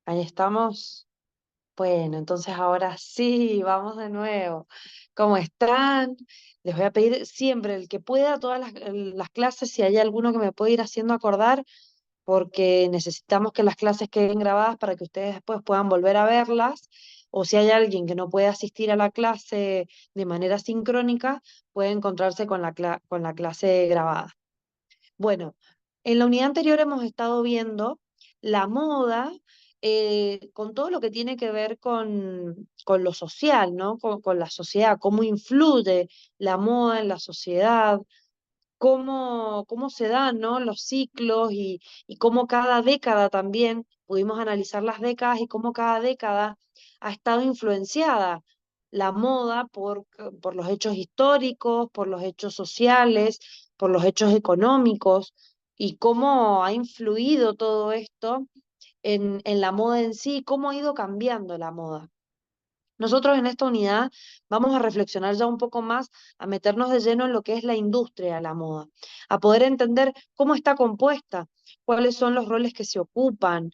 Ahí estamos. Bueno, entonces ahora sí, vamos de nuevo. ¿Cómo están? Les voy a pedir siempre, el que pueda, todas las clases, si hay alguno que me pueda ir haciendo acordar, porque necesitamos que las clases queden grabadas para que ustedes después puedan volver a verlas. O si hay alguien que no puede asistir a la clase de manera sincrónica, puede encontrarse con con la clase grabada. Bueno, en la unidad anterior hemos estado viendo la moda con todo lo que tiene que ver con lo social, ¿no? Con la sociedad, cómo influye la moda en la sociedad, cómo se dan, ¿no? Los ciclos y cómo cada década también, pudimos analizar las décadas y cómo cada década ha estado influenciada la moda por los hechos históricos, por los hechos sociales, por los hechos económicos y cómo ha influido todo esto en la moda en sí, cómo ha ido cambiando la moda. Nosotros en esta unidad vamos a reflexionar ya un poco más, a meternos de lleno en lo que es la industria de la moda, a poder entender cómo está compuesta, cuáles son los roles que se ocupan,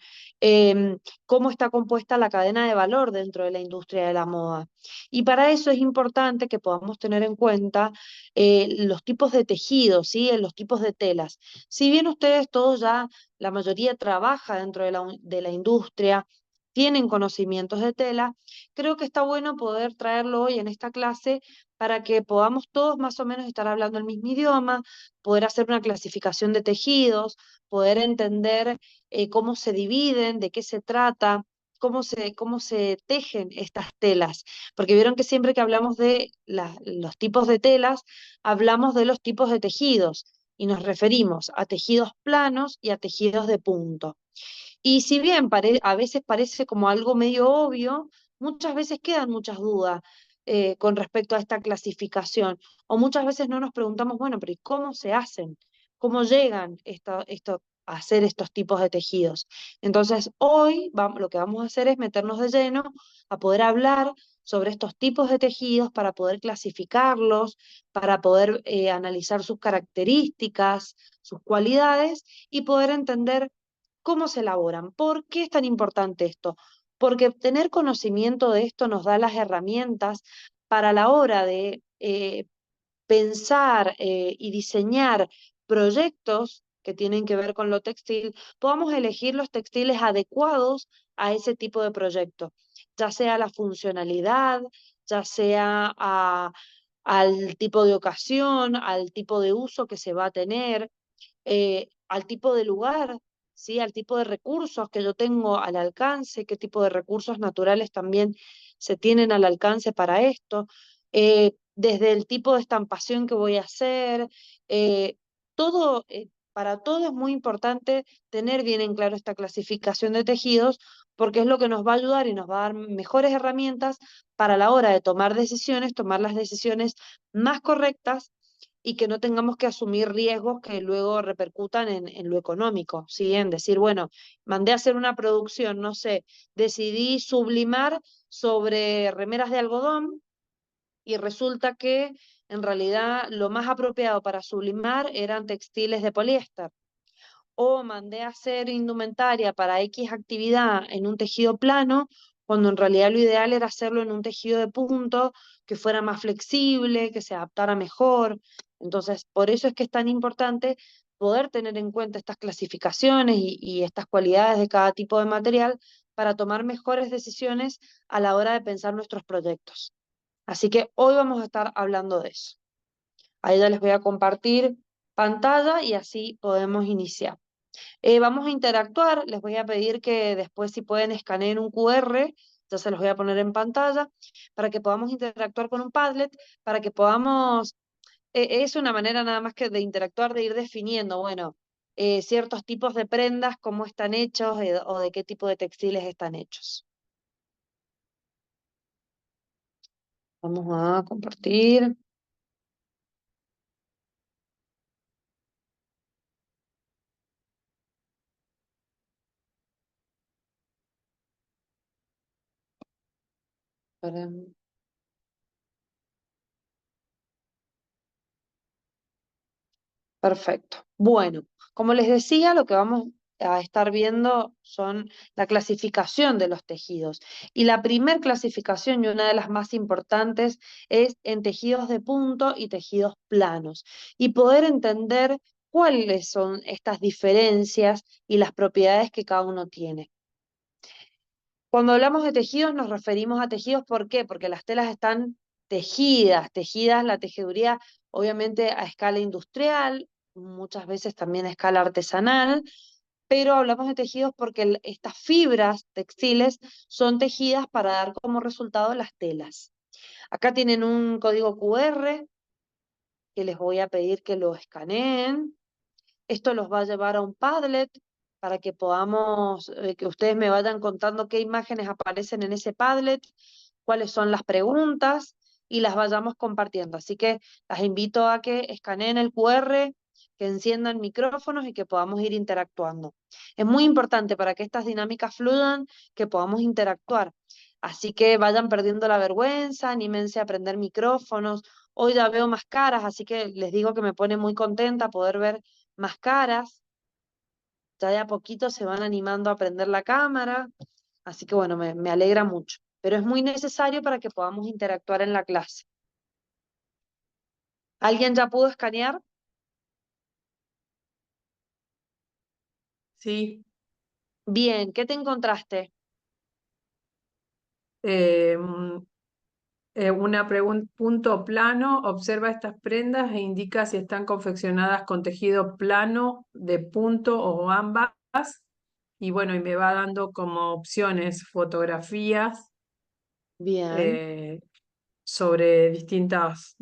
cómo está compuesta la cadena de valor dentro de la industria de la moda. Y para eso es importante que podamos tener en cuenta los tipos de tejidos, ¿sí? Los tipos de telas. Si bien ustedes todos ya, la mayoría trabaja dentro de de la industria, tienen conocimientos de tela, creo que está bueno poder traerlo hoy en esta clase para que podamos todos más o menos estar hablando el mismo idioma, poder hacer una clasificación de tejidos, poder entender cómo se dividen, de qué se trata, cómo se tejen estas telas. Porque vieron que siempre que hablamos de los tipos de telas, hablamos de los tipos de tejidos y nos referimos a tejidos planos y a tejidos de punto. Y si bien a veces parece como algo medio obvio, muchas veces quedan muchas dudas con respecto a esta clasificación. O muchas veces no nos preguntamos, bueno, pero ¿y cómo se hacen? ¿Cómo llegan a hacer estos tipos de tejidos? Entonces, hoy lo que vamos a hacer es meternos de lleno a poder hablar sobre estos tipos de tejidos para poder clasificarlos, para poder analizar sus características, sus cualidades y poder entender cómo se elaboran. ¿Por qué es tan importante esto? Porque tener conocimiento de esto nos da las herramientas para la hora de pensar y diseñar proyectos que tienen que ver con lo textil, podamos elegir los textiles adecuados a ese tipo de proyecto, ya sea la funcionalidad, ya sea al tipo de ocasión, al tipo de uso que se va a tener, al tipo de lugar, ¿sí? Al tipo de recursos que yo tengo al alcance, qué tipo de recursos naturales también se tienen al alcance para esto, desde el tipo de estampación que voy a hacer, eh, para todo es muy importante tener bien en claro esta clasificación de tejidos, porque es lo que nos va a ayudar y nos va a dar mejores herramientas para la hora de tomar decisiones, tomar las decisiones más correctas y que no tengamos que asumir riesgos que luego repercutan en lo económico, ¿sí? En decir, bueno, mandé a hacer una producción, no sé, decidí sublimar sobre remeras de algodón y resulta que en realidad lo más apropiado para sublimar eran textiles de poliéster. O mandé a hacer indumentaria para X actividad en un tejido plano, cuando en realidad lo ideal era hacerlo en un tejido de punto que fuera más flexible, que se adaptara mejor. Entonces, por eso es que es tan importante poder tener en cuenta estas clasificaciones y estas cualidades de cada tipo de material para tomar mejores decisiones a la hora de pensar nuestros proyectos. Así que hoy vamos a estar hablando de eso. Ahí ya les voy a compartir pantalla y así podemos iniciar. Vamos a interactuar, les voy a pedir que después si pueden escaneen un QR, ya se los voy a poner en pantalla, para que podamos interactuar con un Padlet, para que podamos, es una manera nada más que de interactuar, de ir definiendo, bueno, ciertos tipos de prendas, cómo están hechos o de qué tipo de textiles están hechos. Vamos a compartir. Perfecto. Bueno, como les decía, lo que vamos a estar viendo son la clasificación de los tejidos. Y la primer clasificación, y una de las más importantes, es en tejidos de punto y tejidos planos. Y poder entender cuáles son estas diferencias y las propiedades que cada uno tiene. Cuando hablamos de tejidos nos referimos a tejidos, ¿por qué? Porque las telas están tejidas la tejeduría obviamente a escala industrial, muchas veces también a escala artesanal, pero hablamos de tejidos porque estas fibras textiles son tejidas para dar como resultado las telas. Acá tienen un código QR que les voy a pedir que lo escaneen. Esto los va a llevar a un Padlet para que podamos, que ustedes me vayan contando qué imágenes aparecen en ese Padlet, cuáles son las preguntas y las vayamos compartiendo. Así que las invito a que escaneen el QR, que enciendan micrófonos y que podamos ir interactuando. Es muy importante para que estas dinámicas fluyan, que podamos interactuar. Así que vayan perdiendo la vergüenza, anímense a prender micrófonos. Hoy ya veo más caras, así que les digo que me pone muy contenta poder ver más caras, ya de a poquito se van animando a prender la cámara, así que bueno, me alegra mucho, pero es muy necesario para que podamos interactuar en la clase. ¿Alguien ya pudo escanear? Sí. Bien, ¿qué te encontraste? Eh, una pregunta, punto plano, observa estas prendas e indica si están confeccionadas con tejido plano, de punto o ambas. Y bueno, y me va dando como opciones fotografías Bien, eh, sobre distintas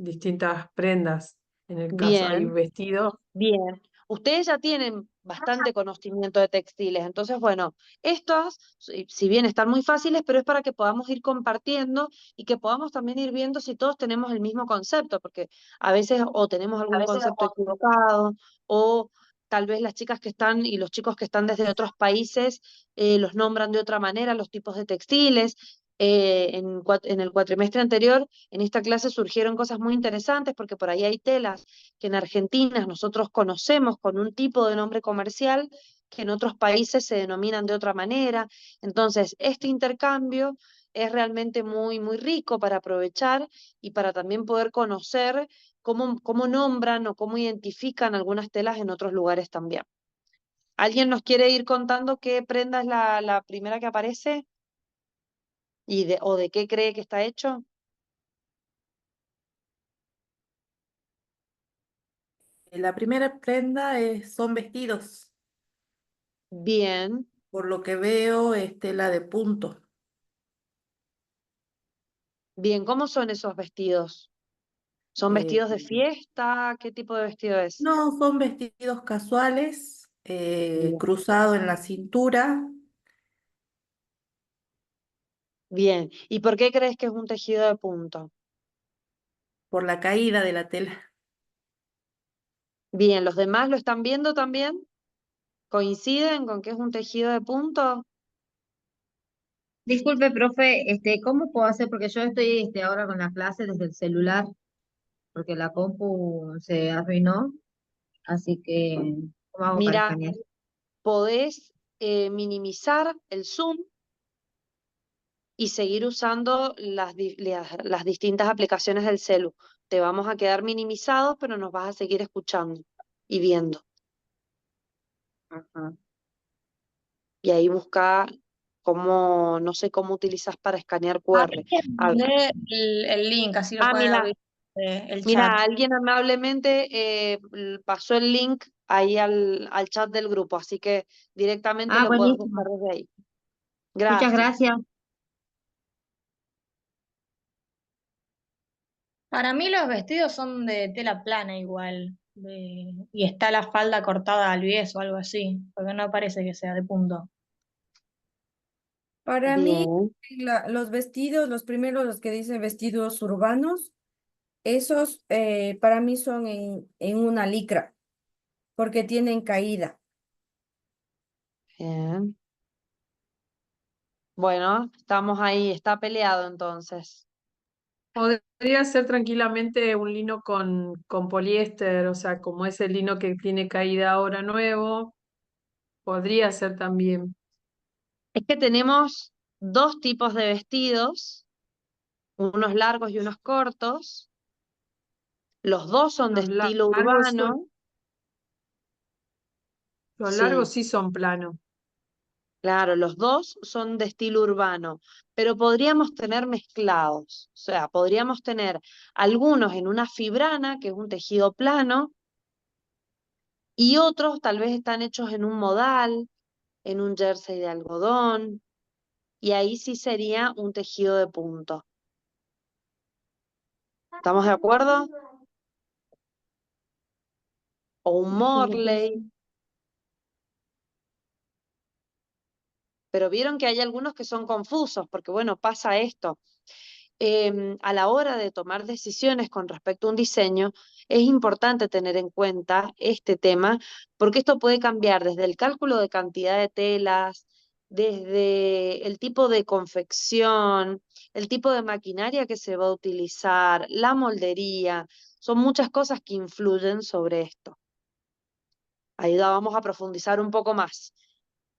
prendas. En el caso hay bien. vestidos. Bien, ustedes ya tienen bastante conocimiento de textiles, entonces, bueno, estos, si bien están muy fáciles, pero es para que podamos ir compartiendo y que podamos también ir viendo si todos tenemos el mismo concepto, porque a veces o tenemos A algún veces concepto equivocado, o tal vez las chicas que están y los chicos que están desde otros países los nombran de otra manera, los tipos de textiles. En el cuatrimestre anterior, en esta clase surgieron cosas muy interesantes porque por ahí hay telas que en Argentina nosotros conocemos con un tipo de nombre comercial que en otros países se denominan de otra manera. Entonces, este intercambio es realmente muy, muy rico para aprovechar y para también poder conocer cómo nombran o cómo identifican algunas telas en otros lugares también. ¿Alguien nos quiere ir contando qué prenda es la primera que aparece o de qué cree que está hecho? La primera prenda son vestidos, Bien, por lo que veo es tela de punto. bien, ¿cómo son esos vestidos? ¿Son Eh, vestidos de fiesta? ¿Qué tipo de vestido es? no, son vestidos casuales, Bien. cruzado en la cintura, Bien. ¿Y por qué crees que es un tejido de punto? por la caída de la tela. Bien, ¿los demás lo están viendo también? ¿Coinciden con que es un tejido de punto? Disculpe, profe, ¿cómo puedo hacer? Porque yo estoy ahora con la clase desde el celular, porque la compu se arruinó, así que, ¿cómo hago para Mira, escanear? podés minimizar el zoom y seguir usando las distintas aplicaciones del celu. Te vamos a quedar minimizados, pero nos vas a seguir escuchando y viendo. Ajá. Y ahí busca cómo, no sé cómo utilizas para escanear Ah, QR. Ah, mandé el link, así lo puede mira, abrir el chat. mira, alguien amablemente pasó el link ahí al chat del grupo, así que directamente Ah, lo puedes buscar buenísimo. desde ahí. Muchas Gracias. gracias. Para mí los vestidos son de tela plana igual, y está la falda cortada al bies o algo así, porque no parece que sea de punto. Para mí, Bien, los vestidos, los primeros, los que dicen vestidos urbanos, esos para mí son en una licra, porque tienen caída. bien. Bueno, estamos ahí, está peleado entonces. Podría ser tranquilamente un lino con poliéster, o sea, como ese lino que tiene caída ahora nuevo. Podría ser también. Es que tenemos dos tipos de vestidos, unos largos y unos cortos. Los dos son de Los estilo largos son, urbano. los largos Sí, sí son planos. claro, los dos son de estilo urbano, pero podríamos tener mezclados. O sea, podríamos tener algunos en una fibrana, que es un tejido plano, y otros tal vez están hechos en un modal, en un jersey de algodón, y ahí sí sería un tejido de punto. ¿Estamos de acuerdo? O un Sí, me Morley, parece. pero vieron que hay algunos que son confusos, porque bueno, pasa esto. A la hora de tomar decisiones con respecto a un diseño, es importante tener en cuenta este tema, porque esto puede cambiar desde el cálculo de cantidad de telas, desde el tipo de confección, el tipo de maquinaria que se va a utilizar, la moldería, son muchas cosas que influyen sobre esto. Ahí la vamos a profundizar un poco más.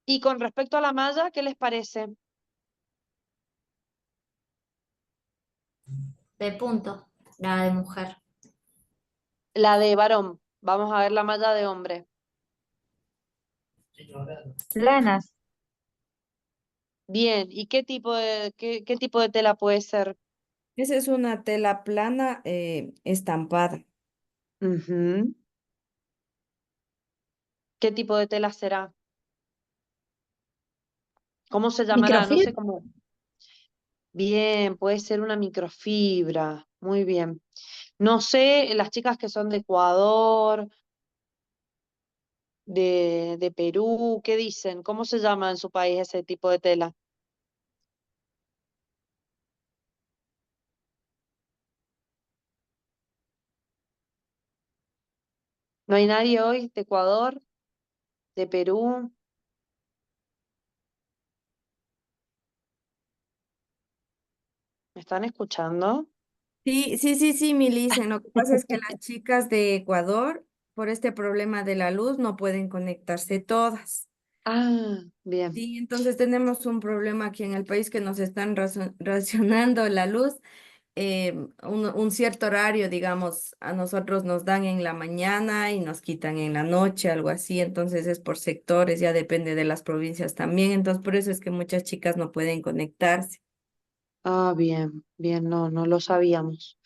Y con respecto a la malla, ¿qué les parece? De punto, la de mujer. La de varón. Vamos a ver la malla de hombre. Planas. Bien, ¿y qué tipo de tela puede ser? Esa es una tela plana estampada. Ujú. ¿Qué tipo de tela será? ¿Cómo se llamará? No Microfibra. sé cómo. Bien, puede ser una microfibra. Muy bien. No sé, las chicas que son de Ecuador, de Perú, ¿qué dicen? ¿Cómo se llama en su país ese tipo de tela? ¿No hay nadie hoy de Ecuador, de Perú? ¿Me están escuchando? Sí, sí, sí, sí, Milicen. Lo que pasa es que las chicas de Ecuador, por este problema de la luz, no pueden conectarse todas. Ah, bien. Sí, entonces tenemos un problema aquí en el país que nos están racionando la luz. Un cierto horario, digamos, a nosotros nos dan en la mañana y nos quitan en la noche, algo así. Entonces es por sectores, ya depende de las provincias también. Entonces por eso es que muchas chicas no pueden conectarse. Ah, bien, bien, no, no lo sabíamos.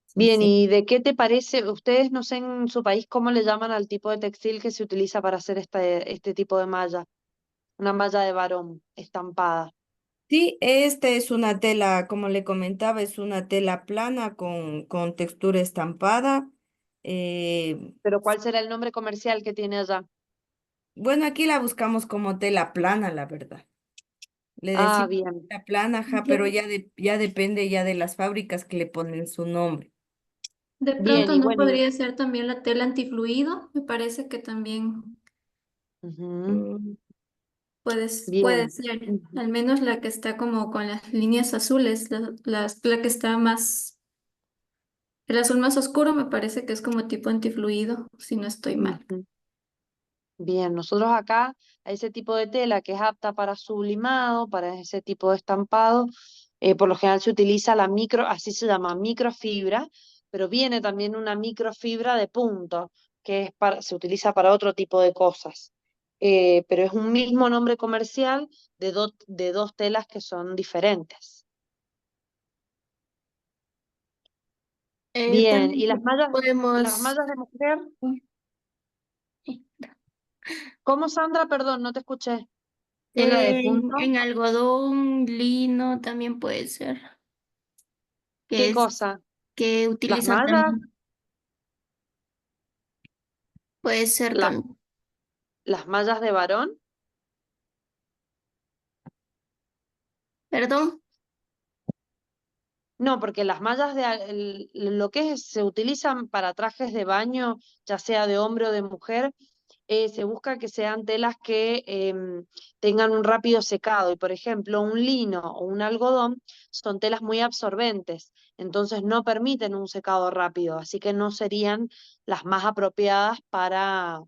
Sí, Bien, sí. ¿y de qué te parece? Ustedes no sé en su país cómo le llaman al tipo de textil que se utiliza para hacer este tipo de malla. Una malla de varón estampada. Sí, este es una tela, como le comentaba, es una tela plana con textura estampada. Eh, Pero ¿cuál será el nombre comercial que tiene allá? bueno, aquí la buscamos como tela plana, la verdad. Le Ah, decimos bien, tela plana, ajá, pero De, ya depende ya de las fábricas que le ponen su nombre. de bien, pronto y no bueno, podría ser también la tela antifluido, me parece que también ujú, Mm, puede bien, ser, ujú. al menos la que está como con las líneas azules, la que está más, el azul más oscuro me parece que es como tipo antifluido, si no estoy mal. Ujú. Bien, nosotros acá a ese tipo de tela que es apta para sublimado, para ese tipo de estampado, por lo general se utiliza la micro, así se llama, microfibra, pero viene también una microfibra de punto, que es se utiliza para otro tipo de cosas. Pero es un mismo nombre comercial de dos telas que son diferentes. Bien, ¿y También las podemos, mallas de mujer? ¿Cómo, Sandra? Perdón, no te escuché. Tela de punto. en algodón, lino también puede ser, ¿Qué que es cosa? que ¿Las utilizan mallas? también, puede ser ¿Las, también. las mallas de varón? Perdón, No, porque las mallas lo que se utilizan para trajes de baño, ya sea de hombre o de mujer, se busca que sean telas que tengan un rápido secado. Y por ejemplo, un lino o un algodón son telas muy absorbentes, entonces no permiten un secado rápido, así que no serían las más apropiadas para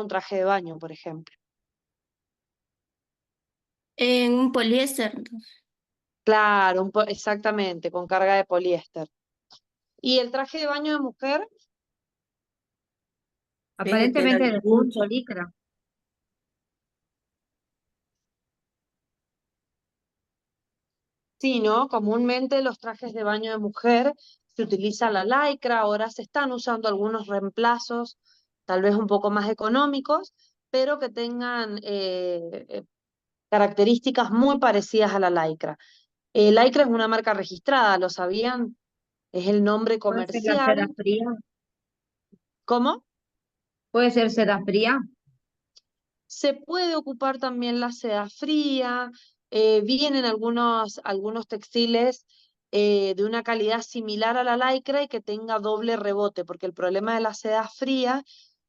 un traje de baño, por ejemplo. En un poliéster. Claro, exactamente, con carga de poliéster. ¿Y el traje de baño de mujer? Es de tela Aparentemente de de punto. punto licra. Sí, ¿no? Comúnmente los trajes de baño de mujer se utiliza la lycra, ahora se están usando algunos reemplazos, tal vez un poco más económicos, pero que tengan características muy parecidas a la lycra. Lycra es una marca registrada, ¿lo sabían? Es el nombre Puede ser la seda comercial. fría. ¿Cómo? Puede ser seda fría. Se puede ocupar también la seda fría, vienen algunos textiles de una calidad similar a la lycra y que tenga doble rebote, porque el problema de la seda fría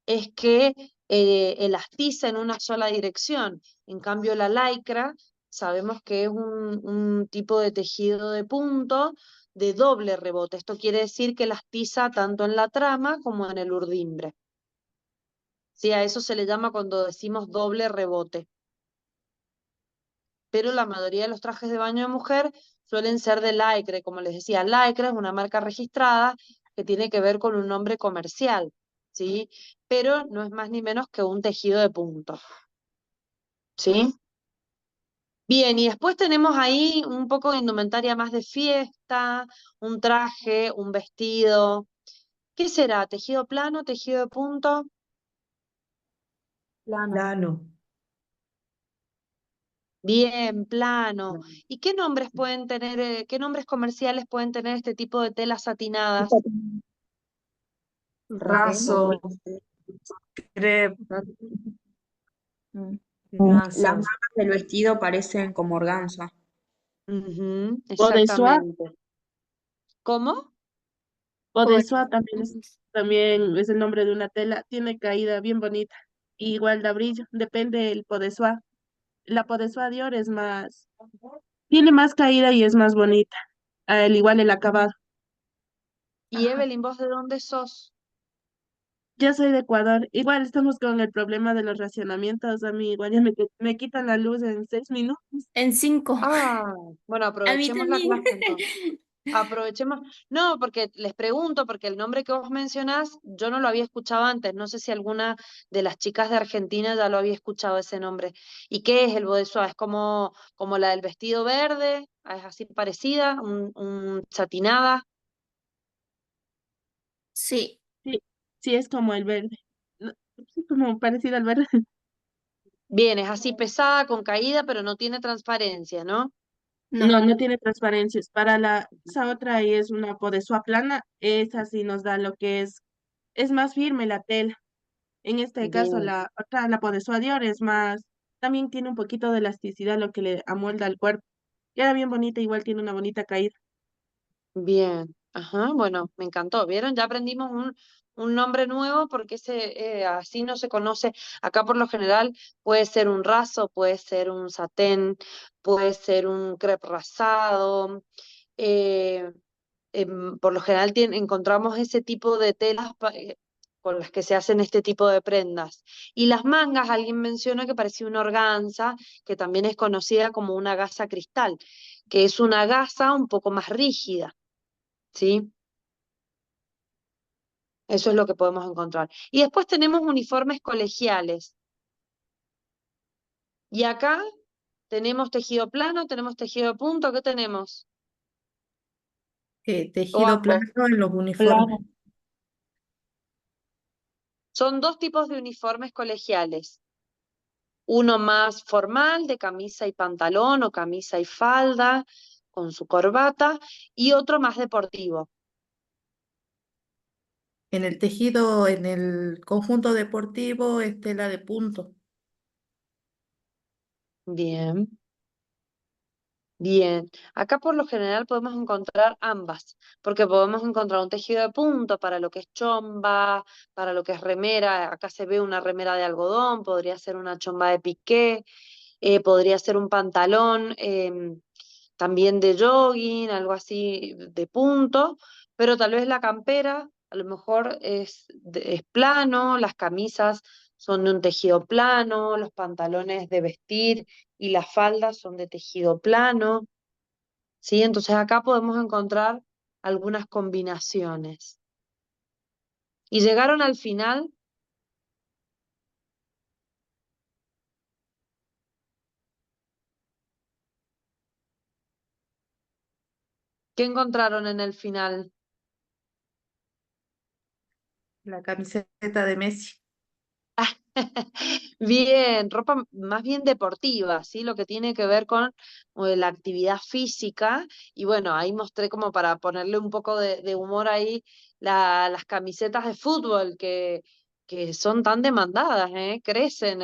es que elastiza en una sola dirección. En cambio, la lycra sabemos que es un tipo de tejido de punto de doble rebote. Esto quiere decir que elastiza tanto en la trama como en el urdimbre. Sí, a eso se le llama cuando decimos doble rebote. Pero la mayoría de los trajes de baño de mujer suelen ser de Lycra. Como les decía, Lycra es una marca registrada que tiene que ver con un nombre comercial, ¿sí? Pero no es más ni menos que un tejido de punto, ¿sí? Bien, y después tenemos ahí un poco de indumentaria más de fiesta, un traje, un vestido. ¿Qué será? ¿Tejido plano, tejido de punto? Plano. Bien, plano. ¿Y qué nombres pueden tener, qué nombres comerciales pueden tener este tipo de telas satinadas? Satén. Raso, crepe, Mm. Las raso. mangas del vestido parecen como organza. Ujú, Bodesua, exactamente. ¿Cómo? Bodesua también es el nombre de una tela, tiene caída bien bonita, y igual da brillo, depende del Podesua. La Podesua Dior es más, tiene más caída y es más bonita, al igual el acabado. Y Ajá. Evelyn, ¿vos de dónde sos? Yo soy de Ecuador, igual estamos con el problema de los racionamientos, a mí igual ya me quitan la luz en 6 minutos. En 5. Ah, bueno, A mí aprovechemos la también. clase entonces. Aprovechemos. No, porque les pregunto, porque el nombre que vos mencionás, yo no lo había escuchado antes. No sé si alguna de las chicas de Argentina ya lo había escuchado ese nombre. ¿Y qué es el Bodesua? ¿Es como la del vestido verde? ¿Es así parecida? ¿Un satinada? Sí, Sí, sí es como el verde, no, sí, como parecido al verde. Bien, es así pesada, con caída, pero no tiene transparencia, ¿no? no. No, no tiene transparencias. Para esa otra ahí es una podesua plana, esa sí nos da lo que es más firme la tela. En este caso, Bien, la otra, la podesua Dior es más, también tiene un poquito de elasticidad, lo que le amolda al cuerpo. Queda bien bonita, igual tiene una bonita caída. bien. Ajá, bueno, me encantó. ¿Vieron? Ya aprendimos un nombre nuevo porque así no se conoce. Acá por lo general puede ser un raso, puede ser un satén, puede ser un crepe rasado. eh, por lo general encontramos ese tipo de telas con las que se hacen este tipo de prendas. Y las mangas, alguien menciona que parecía una organza, que también es conocida como una gasa cristal, que es una gasa un poco más rígida, ¿sí? Eso es lo que podemos encontrar. Y después tenemos uniformes colegiales. Y acá tenemos tejido plano, tenemos tejido de punto, ¿qué tenemos? O Tejido ambos. plano en los uniformes. Claro. Son dos tipos de uniformes colegiales. Uno más formal, de camisa y pantalón o camisa y falda, con su corbata, y otro más deportivo. En el tejido, en el conjunto deportivo, es tela de punto. Bien, bien. Acá por lo general podemos encontrar ambas, porque podemos encontrar un tejido de punto para lo que es chomba, para lo que es remera. Acá se ve una remera de algodón, podría ser una chomba de piqué, podría ser un pantalón también de jogging, algo así de punto, pero tal vez la campera a lo mejor es plano, las camisas son de un tejido plano, los pantalones de vestir y las faldas son de tejido plano, ¿sí? Entonces acá podemos encontrar algunas combinaciones. Y llegaron al final. ¿Qué encontraron en el final? La camiseta de Messi. Bien, ropa más bien deportiva, ¿sí? Lo que tiene que ver con la actividad física. Y bueno, ahí mostré como para ponerle un poco de humor ahí las camisetas de fútbol que son tan demandadas, ¿eh? Crecen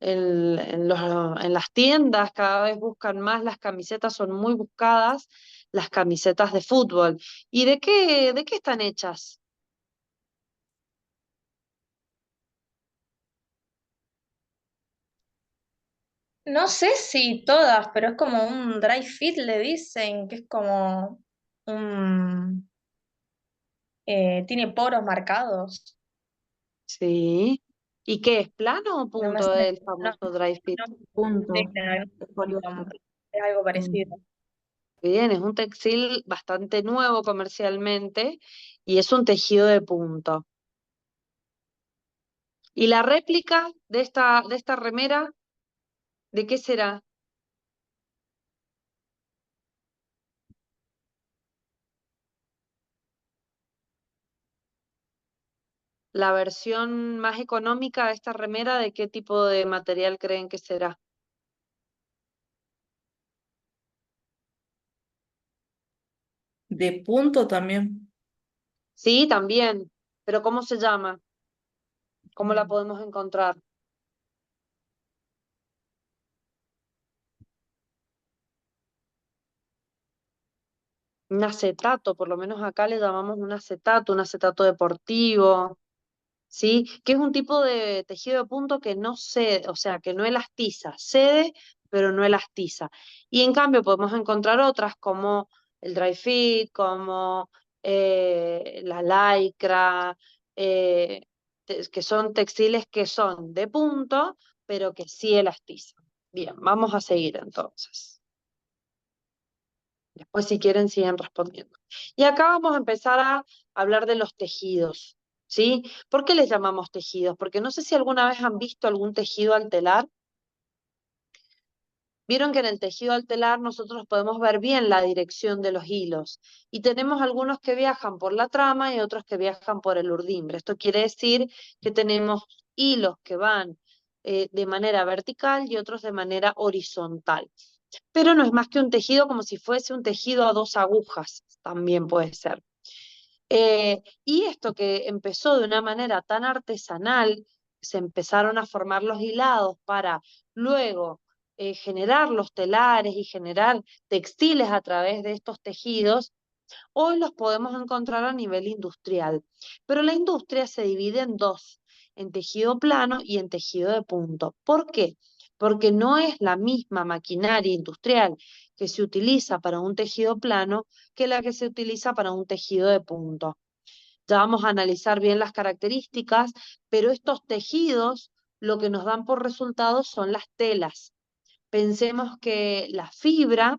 en las tiendas, cada vez buscan más, las camisetas son muy buscadas, las camisetas de fútbol. ¿Y de qué están hechas? No sé si todas, pero es como un dry fit, le dicen, que es como un... tiene poros marcados. Sí. ¿Y qué es plano o No me punto sé, el famoso dry fit? no sé, Punto. Es es algo Mm. parecido. Bien, es un textil bastante nuevo comercialmente y es un tejido de punto. ¿Y la réplica de esta remera, de qué será? ¿La versión más económica de esta remera, de qué tipo de material creen que será? De punto también. Sí, también, pero ¿cómo se llama? ¿Cómo la podemos encontrar? Un acetato, por lo menos acá le llamamos un acetato deportivo. ¿Sí? Que es un tipo de tejido de punto que no cede, o sea, que no elastiza, cede, pero no elastiza. Y en cambio podemos encontrar otras como el dry fit, como la lycra, que son textiles que son de punto, pero que sí elastizan. Bien, vamos a seguir entonces. Después, si quieren, siguen respondiendo. Y acá vamos a empezar a hablar de los tejidos, ¿sí? ¿Por qué les llamamos tejidos? Porque no sé si alguna vez han visto algún tejido al telar. Vieron que en el tejido al telar nosotros podemos ver bien la dirección de los hilos y tenemos algunos que viajan por la trama y otros que viajan por el urdimbre. Esto quiere decir que tenemos hilos que van de manera vertical y otros de manera horizontal. Pero no es más que un tejido, como si fuese un tejido a dos agujas, también puede ser. Y esto que empezó de una manera tan artesanal, se empezaron a formar los hilados para luego generar los telares y generar textiles a través de estos tejidos. Hoy los podemos encontrar a nivel industrial, pero la industria se divide en dos, en tejido plano y en tejido de punto. ¿Por qué? Porque no es la misma maquinaria industrial que se utiliza para un tejido plano que la que se utiliza para un tejido de punto. Ya vamos a analizar bien las características, pero estos tejidos lo que nos dan por resultado son las telas. Pensemos que la fibra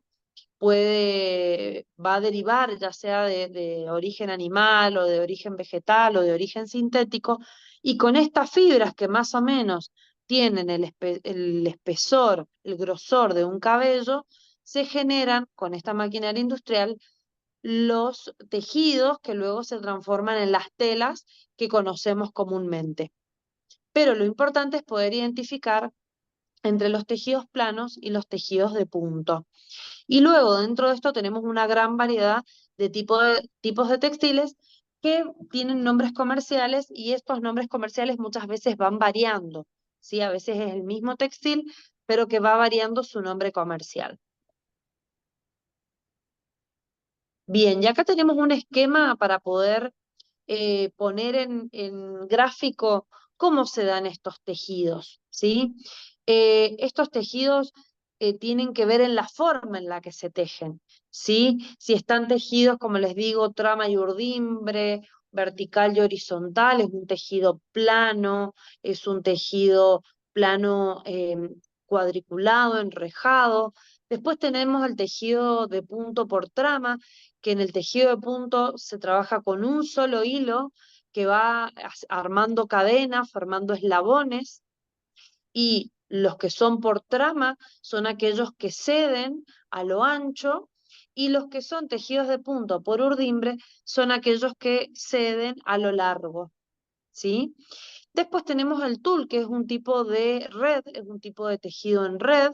va a derivar ya sea de origen animal o de origen vegetal o de origen sintético, y con estas fibras que más o menos tienen el espesor, el grosor de un cabello, se generan con esta maquinaria industrial los tejidos que luego se transforman en las telas que conocemos comúnmente. Pero lo importante es poder identificar entre los tejidos planos y los tejidos de punto. Y luego dentro de esto tenemos una gran variedad de tipos de textiles que tienen nombres comerciales y estos nombres comerciales muchas veces van variando, ¿sí? A veces es el mismo textil, pero que va variando su nombre comercial. Bien, y acá tenemos un esquema para poder poner en gráfico cómo se dan estos tejidos, ¿sí? Estos tejidos tienen que ver en la forma en la que se tejen, ¿sí? Si están tejidos, como les digo, trama y urdimbre, vertical y horizontal, es un tejido plano, es un tejido plano cuadriculado, enrejado. Después tenemos el tejido de punto por trama, que en el tejido de punto se trabaja con un solo hilo que va armando cadenas, formando eslabones, y los que son por trama son aquellos que ceden a lo ancho, y los que son tejidos de punto por urdimbre son aquellos que ceden a lo largo, ¿sí? Después tenemos el tul, que es un tipo de red, es un tipo de tejido en red,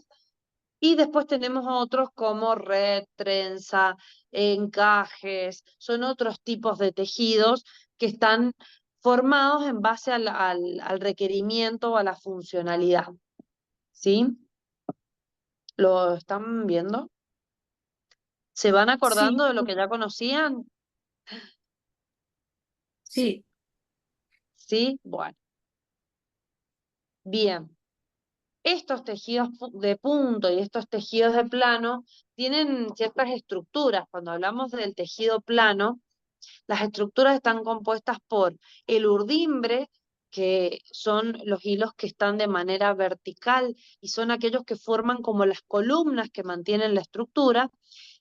y después tenemos otros como red, trenza, encajes, son otros tipos de tejidos que están formados en base al requerimiento o a la funcionalidad, ¿sí? ¿Lo están viendo? ¿Se van acordando Sí, de lo que ya conocían? sí. ¿Sí? Bueno, bien. Estos tejidos de punto y estos tejidos de plano tienen ciertas estructuras. Cuando hablamos del tejido plano, las estructuras están compuestas por el urdimbre, que son los hilos que están de manera vertical y son aquellos que forman como las columnas que mantienen la estructura.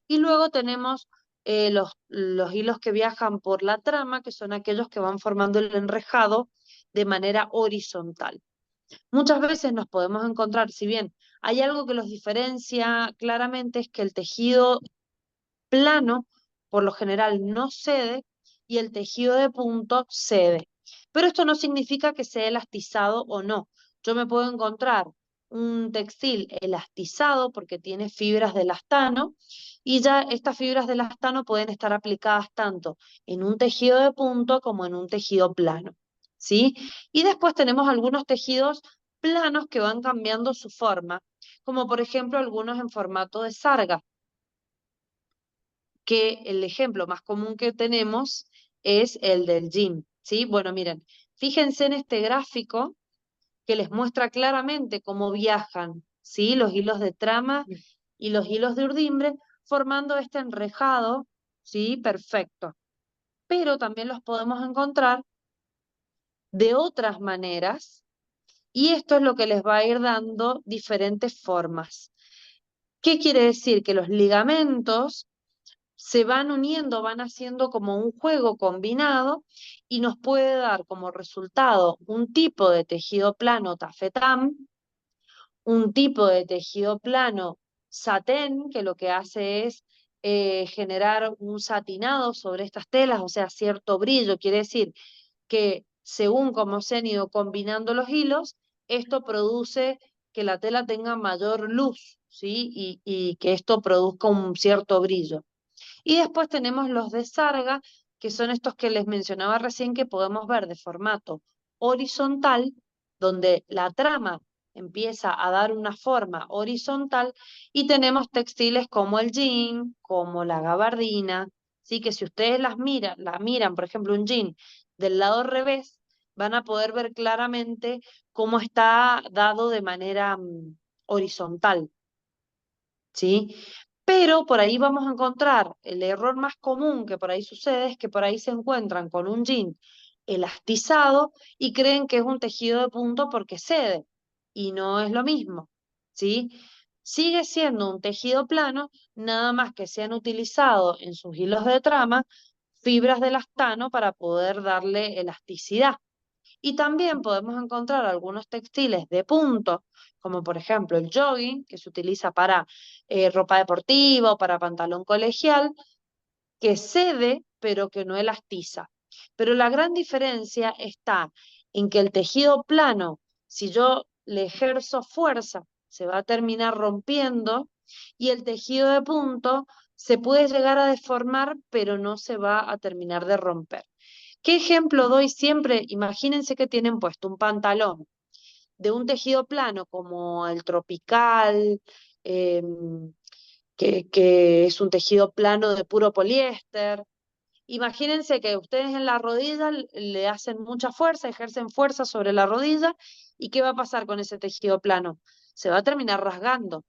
Y luego tenemos los hilos que viajan por la trama, que son aquellos que van formando el enrejado de manera horizontal. Muchas veces nos podemos encontrar, si bien hay algo que los diferencia claramente, es que el tejido plano por lo general no cede y el tejido de punto cede. Pero esto no significa que sea elastizado o no. Yo me puedo encontrar un textil elastizado porque tiene fibras de elastano, y ya estas fibras de elastano pueden estar aplicadas tanto en un tejido de punto como en un tejido plano, ¿sí? Y después tenemos algunos tejidos planos que van cambiando su forma, como por ejemplo algunos en formato de sarga, que el ejemplo más común que tenemos es el del jean, ¿sí? Bueno, miren, fíjense en este gráfico que les muestra claramente cómo viajan, ¿sí? Los hilos de trama y los hilos de urdimbre formando este enrejado, ¿sí? Perfecto. Pero también los podemos encontrar de otras maneras, y esto es lo que les va a ir dando diferentes formas. ¿Qué quiere decir? Que los ligamentos se van uniendo, van haciendo como un juego combinado, y nos puede dar como resultado un tipo de tejido plano tafetán, un tipo de tejido plano satén, que lo que hace es generar un satinado sobre estas telas, o sea, cierto brillo. Quiere decir que según cómo se han ido combinando los hilos, esto produce que la tela tenga mayor luz, ¿sí? Y que esto produzca un cierto brillo. Y después tenemos los de sarga, que son estos que les mencionaba recién, que podemos ver de formato horizontal, donde la trama empieza a dar una forma horizontal, y tenemos textiles como el jean, como la gabardina, ¿sí? Que si ustedes la miran, por ejemplo, un jean del lado revés, van a poder ver claramente cómo está dado de manera horizontal, ¿sí? Pero por ahí vamos a encontrar el error más común que por ahí sucede, es que por ahí se encuentran con un jean elastizado y creen que es un tejido de punto porque cede, y no es lo mismo, ¿sí? Sigue siendo un tejido plano, nada más que se han utilizado en sus hilos de trama fibras de elastano para poder darle elasticidad. Y también podemos encontrar algunos textiles de punto, como por ejemplo el jogging, que se utiliza para ropa deportiva o para pantalón colegial, que cede pero que no elastiza. Pero la gran diferencia está en que el tejido plano, si yo le ejerzo fuerza, se va a terminar rompiendo, y el tejido de punto se puede llegar a deformar, pero no se va a terminar de romper. ¿Qué ejemplo doy siempre? Imagínense que tienen puesto un pantalón de un tejido plano como el tropical, que es un tejido plano de puro poliéster. Imagínense que ustedes en la rodilla le hacen mucha fuerza, ejercen fuerza sobre la rodilla, ¿y qué va a pasar con ese tejido plano? Se va a terminar rasgando.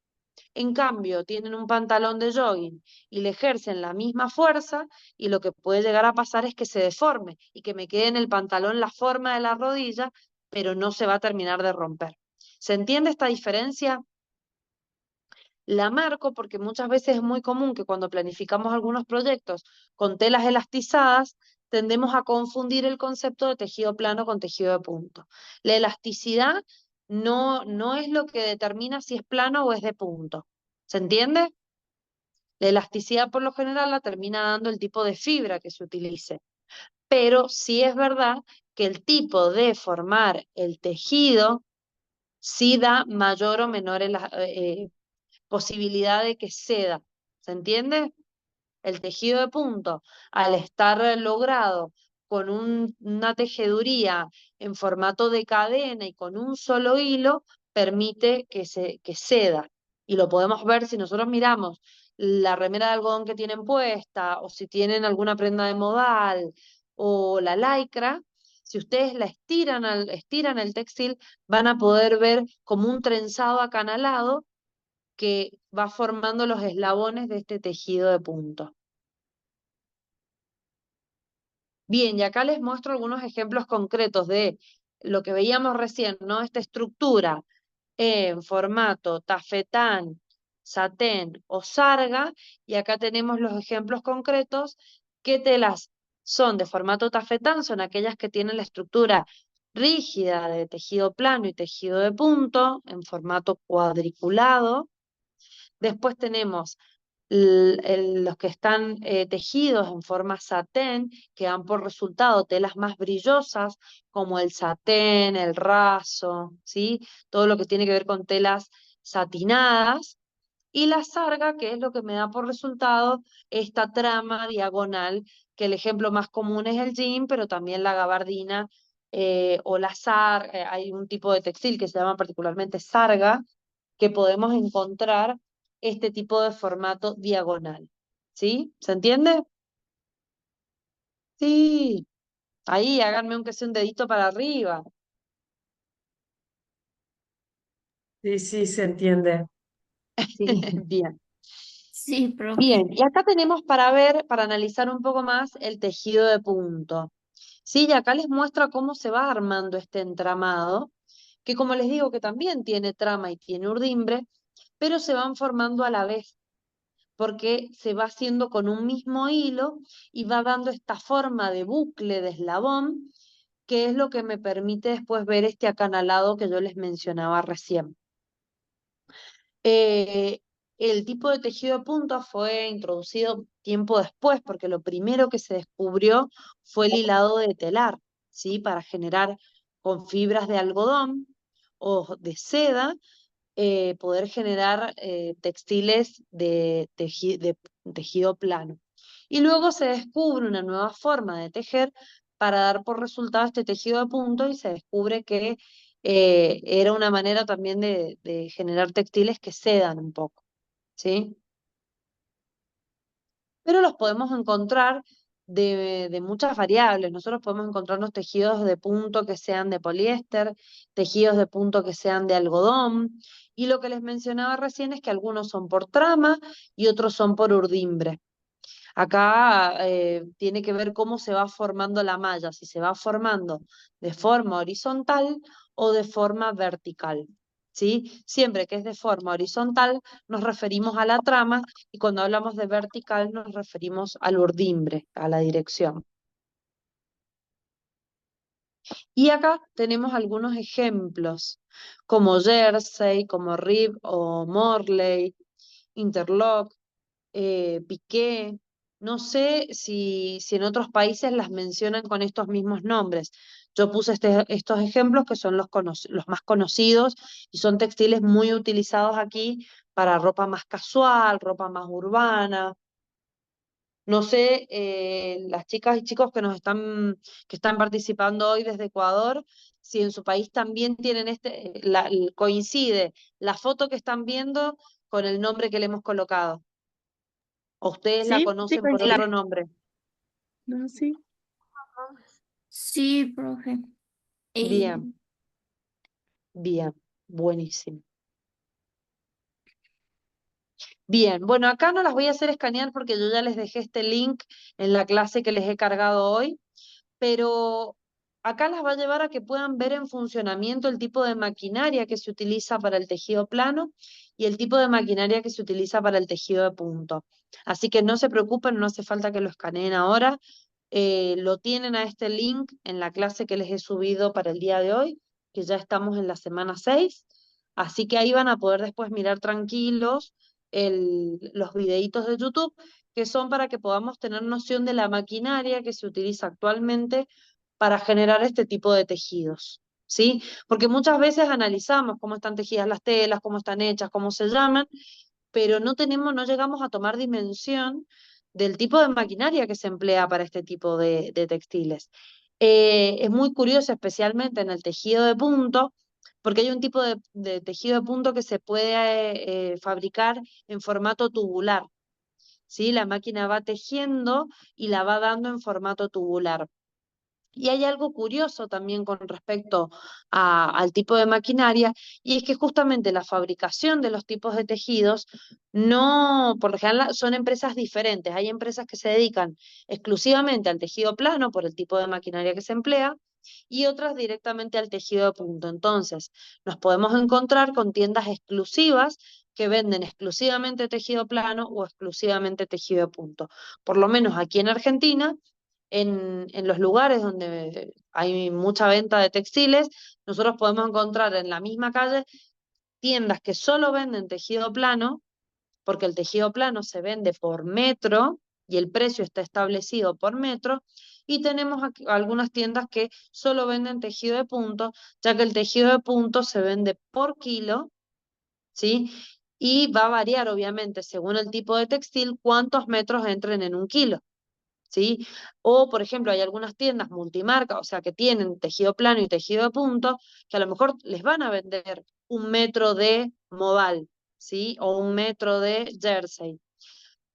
En cambio, tienen un pantalón de jogging y le ejercen la misma fuerza y lo que puede llegar a pasar es que se deforme y que me quede en el pantalón la forma de la rodilla, pero no se va a terminar de romper. ¿Se entiende esta diferencia? La marco porque muchas veces es muy común que cuando planificamos algunos proyectos con telas elastizadas, tendemos a confundir el concepto de tejido plano con tejido de punto. La elasticidad no es lo que determina si es plano o es de punto. ¿Se entiende? La elasticidad por lo general la termina dando el tipo de fibra que se utilice. Pero sí es verdad que el tipo de formar el tejido sí da mayor o menor posibilidad de que ceda. ¿Se entiende? El tejido de punto, al estar logrado con una tejeduría en formato de cadena y con un solo hilo, permite que ceda. Y lo podemos ver si nosotros miramos la remera de algodón que tienen puesta, o si tienen alguna prenda de modal, o la lycra. Si ustedes la estiran el textil, van a poder ver como un trenzado acanalado que va formando los eslabones de este tejido de punto. Bien, y acá les muestro algunos ejemplos concretos de lo que veíamos recién, ¿no? Esta estructura en formato tafetán, satén o sarga, y acá tenemos los ejemplos concretos. ¿Qué telas son de formato tafetán? Son aquellas que tienen la estructura rígida de tejido plano y tejido de punto, en formato cuadriculado. Después tenemos los que están tejidos en forma satén, que dan por resultado telas más brillosas, como el satén, el raso, ¿sí? Todo lo que tiene que ver con telas satinadas. Y la sarga, que es lo que me da por resultado esta trama diagonal, que el ejemplo más común es el jean, pero también la gabardina o la sarga. Hay un tipo de textil que se llama particularmente sarga, que podemos encontrar este tipo de formato diagonal. ¿Sí? ¿Se entiende? Sí. Ahí, háganme aunque sea un dedito para arriba. Sí, sí, se entiende. Sí. Bien. Sí, profe. Bien, y acá tenemos para ver, para analizar un poco más el tejido de punto. Sí, y acá les muestra cómo se va armando este entramado, que como les digo que también tiene trama y tiene urdimbre, pero se van formando a la vez, porque se va haciendo con un mismo hilo y va dando esta forma de bucle, de eslabón, que es lo que me permite después ver este acanalado que yo les mencionaba recién. Eh, el tipo de tejido de punta fue introducido tiempo después, porque lo primero que se descubrió fue el hilado de telar, ¿sí? Para generar con fibras de algodón o de seda, poder generar textiles de tejido plano. Y luego se descubre una nueva forma de tejer para dar por resultado este tejido de punto, y se descubre que era una manera también de generar textiles que sedan un poco, ¿sí? Pero los podemos encontrar de muchas variables. Nosotros podemos encontrarnos tejidos de punto que sean de poliéster, tejidos de punto que sean de algodón, y lo que les mencionaba recién es que algunos son por trama y otros son por urdimbre. Acá tiene que ver cómo se va formando la malla, si se va formando de forma horizontal o de forma vertical. ¿Sí? Siempre que es de forma horizontal nos referimos a la trama, y cuando hablamos de vertical nos referimos al urdimbre, a la dirección. Y acá tenemos algunos ejemplos, como jersey, como rib o morley, interlock, piqué. No sé si en otros países las mencionan con estos mismos nombres. Yo puse estos ejemplos que son los más conocidos y son textiles muy utilizados aquí para ropa más casual, ropa más urbana. No sé, las chicas y chicos que están participando hoy desde Ecuador, si en su país también tienen coincide la foto que están viendo con el nombre que le hemos colocado. ¿O ustedes la Sí, sí conocen por coincide. otro nombre? No, sí. Sí, profe. Bien, bien, buenísimo. Bien, bueno, acá no las voy a hacer escanear porque yo ya les dejé este link en la clase que les he cargado hoy, pero acá las va a llevar a que puedan ver en funcionamiento el tipo de maquinaria que se utiliza para el tejido plano y el tipo de maquinaria que se utiliza para el tejido de punto. Así que no se preocupen, no hace falta que lo escaneen ahora. Lo tienen a este link en la clase que les he subido para el día de hoy, que ya estamos en la semana 6. Así que ahí van a poder después mirar tranquilos los videitos de YouTube, que son para que podamos tener noción de la maquinaria que se utiliza actualmente para generar este tipo de tejidos, ¿sí? Porque muchas veces analizamos cómo están tejidas las telas, cómo están hechas, cómo se llaman, pero no llegamos a tomar dimensión del tipo de maquinaria que se emplea para este tipo de textiles. Es muy curioso, especialmente en el tejido de punto, porque hay un tipo de tejido de punto que se puede fabricar en formato tubular, ¿sí? La máquina va tejiendo y la va dando en formato tubular. Y hay algo curioso también con respecto al tipo de maquinaria, y es que justamente la fabricación de los tipos de tejidos no, por lo general son empresas diferentes. Hay empresas que se dedican exclusivamente al tejido plano por el tipo de maquinaria que se emplea, y otras directamente al tejido de punto. Entonces, nos podemos encontrar con tiendas exclusivas que venden exclusivamente tejido plano o exclusivamente tejido de punto. Por lo menos aquí en Argentina, en los lugares donde hay mucha venta de textiles, nosotros podemos encontrar en la misma calle tiendas que solo venden tejido plano, porque el tejido plano se vende por metro y el precio está establecido por metro, y tenemos algunas tiendas que solo venden tejido de punto, ya que el tejido de punto se vende por kilo, ¿sí? Y va a variar, obviamente, según el tipo de textil, cuántos metros entren en un kilo. ¿Sí? O, por ejemplo, hay algunas tiendas multimarca, o sea, que tienen tejido plano y tejido de punto, que a lo mejor les van a vender 1 metro de modal, ¿sí? O 1 metro de jersey,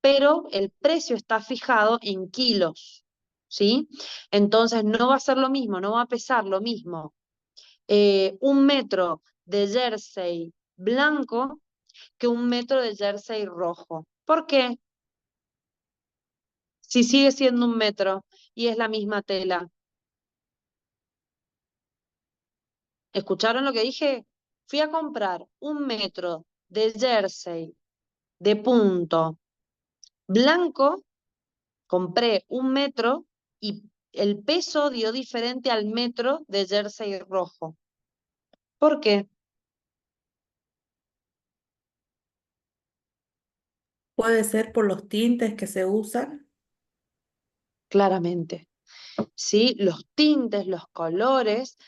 pero el precio está fijado en kilos, ¿sí? Entonces no va a ser lo mismo, no va a pesar lo mismo 1 metro de jersey blanco que 1 metro de jersey rojo. ¿Por qué? Si sigue siendo 1 metro y es la misma tela. ¿Escucharon lo que dije? Fui a comprar 1 metro de jersey de punto blanco, compré 1 metro y el peso dio diferente al metro de jersey rojo. ¿Por qué? Puede ser por los tintes que se usan. Claramente. ¿Sí? Los tintes, los colores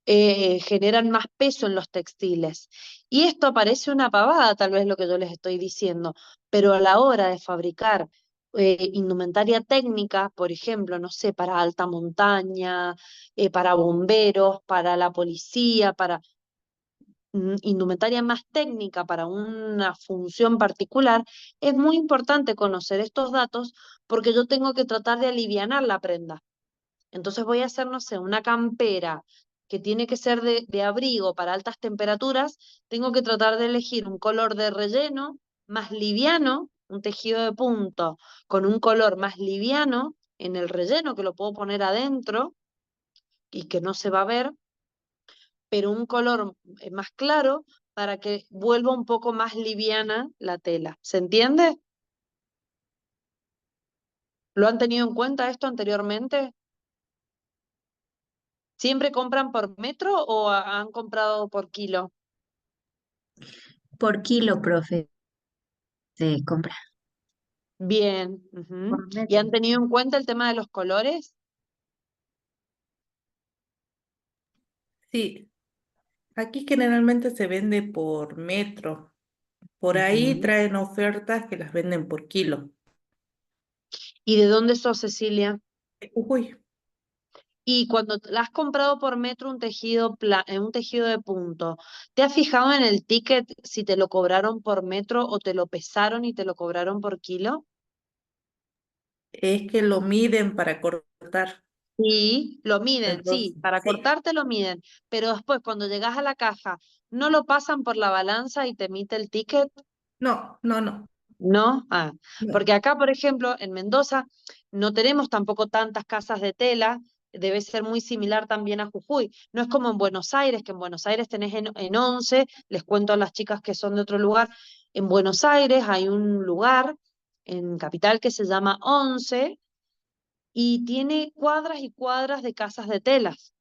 generan más peso en los textiles. Y esto parece una pavada, tal vez lo que yo les estoy diciendo, pero a la hora de fabricar indumentaria técnica, por ejemplo, no sé, para alta montaña, para bomberos, para la policía, para indumentaria más técnica para una función particular, es muy importante conocer estos datos porque yo tengo que tratar de alivianar la prenda. Entonces voy a hacer, no sé, una campera que tiene que ser de abrigo para altas temperaturas, tengo que tratar de elegir un color de relleno más liviano, un tejido de punto con un color más liviano en el relleno que lo puedo poner adentro y que no se va a ver, pero un color más claro para que vuelva un poco más liviana la tela. ¿Se entiende? ¿Lo han tenido en cuenta esto anteriormente? ¿Siempre compran por metro o han comprado por kilo? Por kilo, profe, se compra. Bien. Ujú. Por ¿Y metro. han tenido en cuenta el tema de los colores? Sí, aquí generalmente se vende por metro. Por ahí Ujú. traen ofertas que las venden por kilo. ¿Y de dónde sos, Cecilia? Uy, Y cuando la has comprado por metro un tejido de punto, ¿te has fijado en el ticket si te lo cobraron por metro o te lo pesaron y te lo cobraron por kilo? es que lo miden para cortar. Sí, lo miden, Entonces, sí, para sí. cortarte lo miden, pero después cuando llegas a la caja, ¿no lo pasan por la balanza y te emite el ticket? No, no, no. ¿No? Ah, No. porque acá, por ejemplo, en Mendoza no tenemos tampoco tantas casas de tela, debe ser muy similar también a Jujuy. No es como en Buenos Aires, que en Buenos Aires tenés en 11, les cuento a las chicas que son de otro lugar, en Buenos Aires hay un lugar en Capital que se llama 11 y tiene cuadras y cuadras de casas de telas.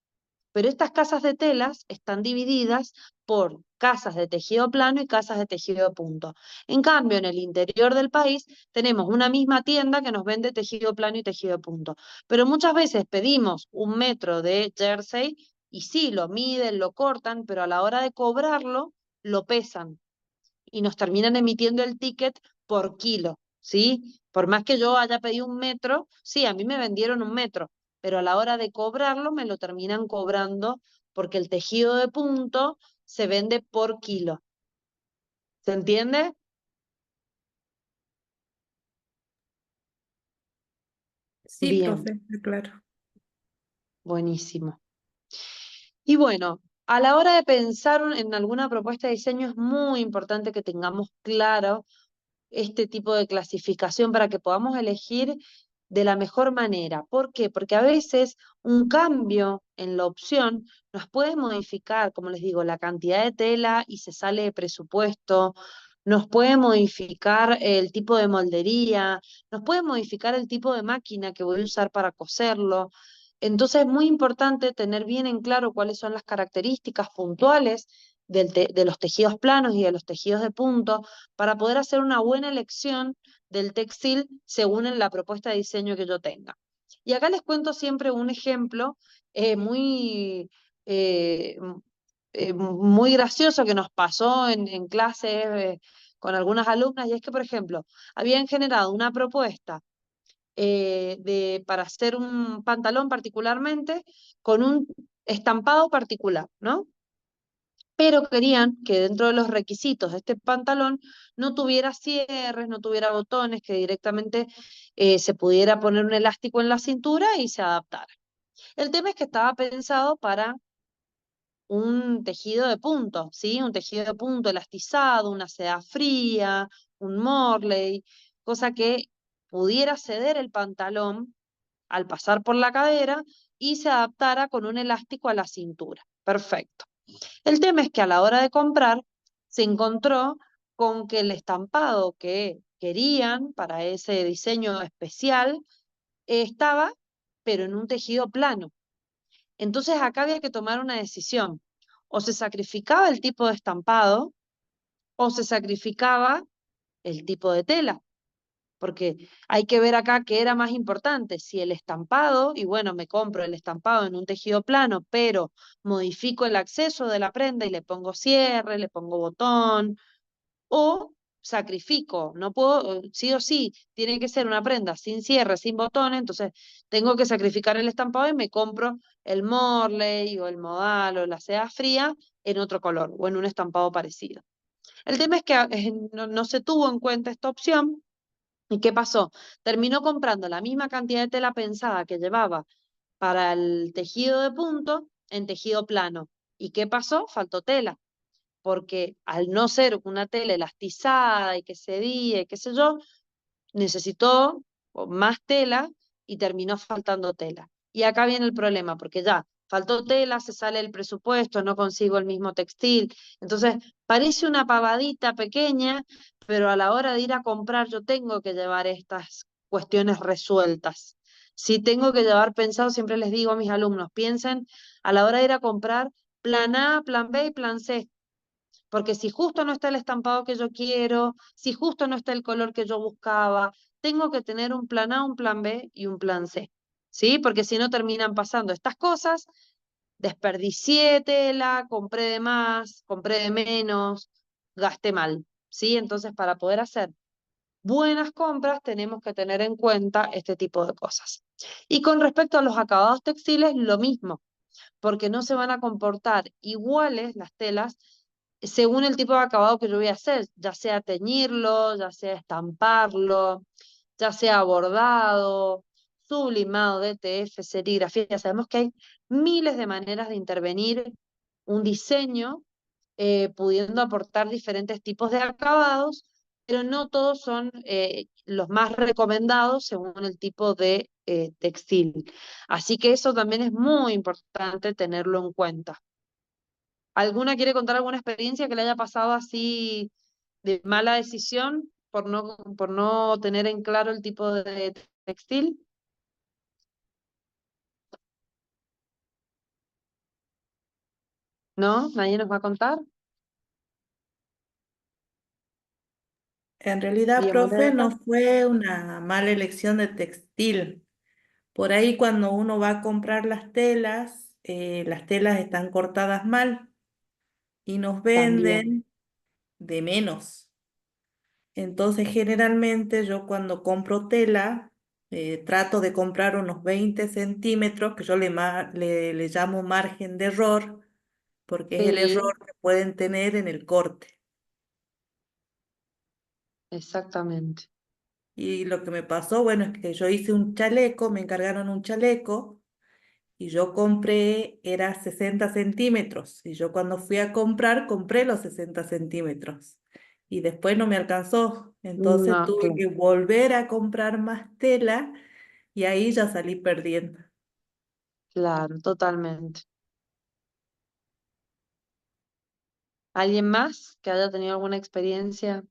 Pero estas casas de telas están divididas por casas de tejido plano y casas de tejido de punto. En cambio, en el interior del país tenemos una misma tienda que nos vende tejido plano y tejido de punto. Pero muchas veces pedimos 1 metro de jersey y sí, lo miden, lo cortan, pero a la hora de cobrarlo, lo pesan y nos terminan emitiendo el ticket por kilo, ¿sí? Por más que yo haya pedido 1 metro, sí, a mí me vendieron 1 metro, pero a la hora de cobrarlo me lo terminan cobrando porque el tejido de punto se vende por kilo. ¿Se entiende? Sí, Bien, profe, claro. buenísimo. Y bueno, a la hora de pensar en alguna propuesta de diseño es muy importante que tengamos claro este tipo de clasificación para que podamos elegir de la mejor manera. ¿Por qué? Porque a veces un cambio en la opción nos puede modificar, como les digo, la cantidad de tela y se sale de presupuesto, nos puede modificar el tipo de moldería, nos puede modificar el tipo de máquina que voy a usar para coserlo. Entonces es muy importante tener bien en claro cuáles son las características puntuales de los tejidos planos y de los tejidos de punto para poder hacer una buena elección del textil según en la propuesta de diseño que yo tenga. Y acá les cuento siempre un ejemplo muy, muy gracioso que nos pasó en clase con algunas alumnas, y es que, por ejemplo, habían generado una propuesta para hacer un pantalón particularmente con un estampado particular, ¿no? Pero querían que dentro de los requisitos de este pantalón no tuviera cierres, no tuviera botones, que directamente se pudiera poner un elástico en la cintura y se adaptara. El tema es que estaba pensado para un tejido de punto, ¿sí? Un tejido de punto elastizado, una seda fría, un Morley, cosa que pudiera ceder el pantalón al pasar por la cadera y se adaptara con un elástico a la cintura. Perfecto. El tema es que a la hora de comprar se encontró con que el estampado que querían para ese diseño especial estaba, pero en un tejido plano. Entonces acá había que tomar una decisión. O se sacrificaba el tipo de estampado o se sacrificaba el tipo de tela. Porque hay que ver acá qué era más importante, si el estampado, y bueno, me compro el estampado en un tejido plano, pero modifico el acceso de la prenda y le pongo cierre, le pongo botón, o sacrifico, no puedo, sí o sí, tiene que ser una prenda sin cierre, sin botones, entonces tengo que sacrificar el estampado y me compro el Morley o el modal o la seda fría en otro color o en un estampado parecido. El tema es que no se tuvo en cuenta esta opción. ¿Y qué pasó? Terminó comprando la misma cantidad de tela pensada que llevaba para el tejido de punto en tejido plano. ¿Y qué pasó? Faltó tela, porque al no ser una tela elastizada y que cedía y qué sé yo, necesitó más tela y terminó faltando tela. Y acá viene el problema, porque ya faltó tela, se sale el presupuesto, no consigo el mismo textil. Entonces, parece una pavadita pequeña, pero a la hora de ir a comprar yo tengo que llevar estas cuestiones resueltas. Si tengo que llevar pensado, siempre les digo a mis alumnos, piensen a la hora de ir a comprar plan A, plan B y plan C. Porque si justo no está el estampado que yo quiero, si justo no está el color que yo buscaba, tengo que tener un plan A, un plan B y un plan C. ¿Sí? Porque si no terminan pasando estas cosas, desperdicié tela, compré de más, compré de menos, gasté mal. ¿Sí? Entonces, para poder hacer buenas compras, tenemos que tener en cuenta este tipo de cosas. Y con respecto a los acabados textiles, lo mismo, porque no se van a comportar iguales las telas según el tipo de acabado que yo voy a hacer, ya sea teñirlo, ya sea estamparlo, ya sea bordado, sublimado, DTF, serigrafía. Ya sabemos que hay miles de maneras de intervenir un diseño, pudiendo aportar diferentes tipos de acabados, pero no todos son los más recomendados según el tipo de textil. Así que eso también es muy importante tenerlo en cuenta. ¿Alguna quiere contar alguna experiencia que le haya pasado así de mala decisión por no tener en claro el tipo de textil? ¿No? ¿Nadie nos va a contar? En realidad, Bien, ¿vos profe, Rebeca? no fue una mala elección de textil. Por ahí cuando uno va a comprar las telas están cortadas mal y nos También. venden de menos. Entonces, generalmente yo cuando compro tela, trato de comprar unos 20 centímetros, que yo le llamo margen de error, porque es el Sí, error que pueden tener en el corte. exactamente. Y lo que me pasó, bueno, es que yo hice un chaleco, me encargaron un chaleco y yo compré, era 60 centímetros. Y yo cuando fui a comprar, compré los 60 centímetros. Y después no me alcanzó. Entonces No, tuve que volver a comprar más tela y ahí ya salí perdiendo. claro, totalmente. ¿Alguien más que haya tenido alguna experiencia?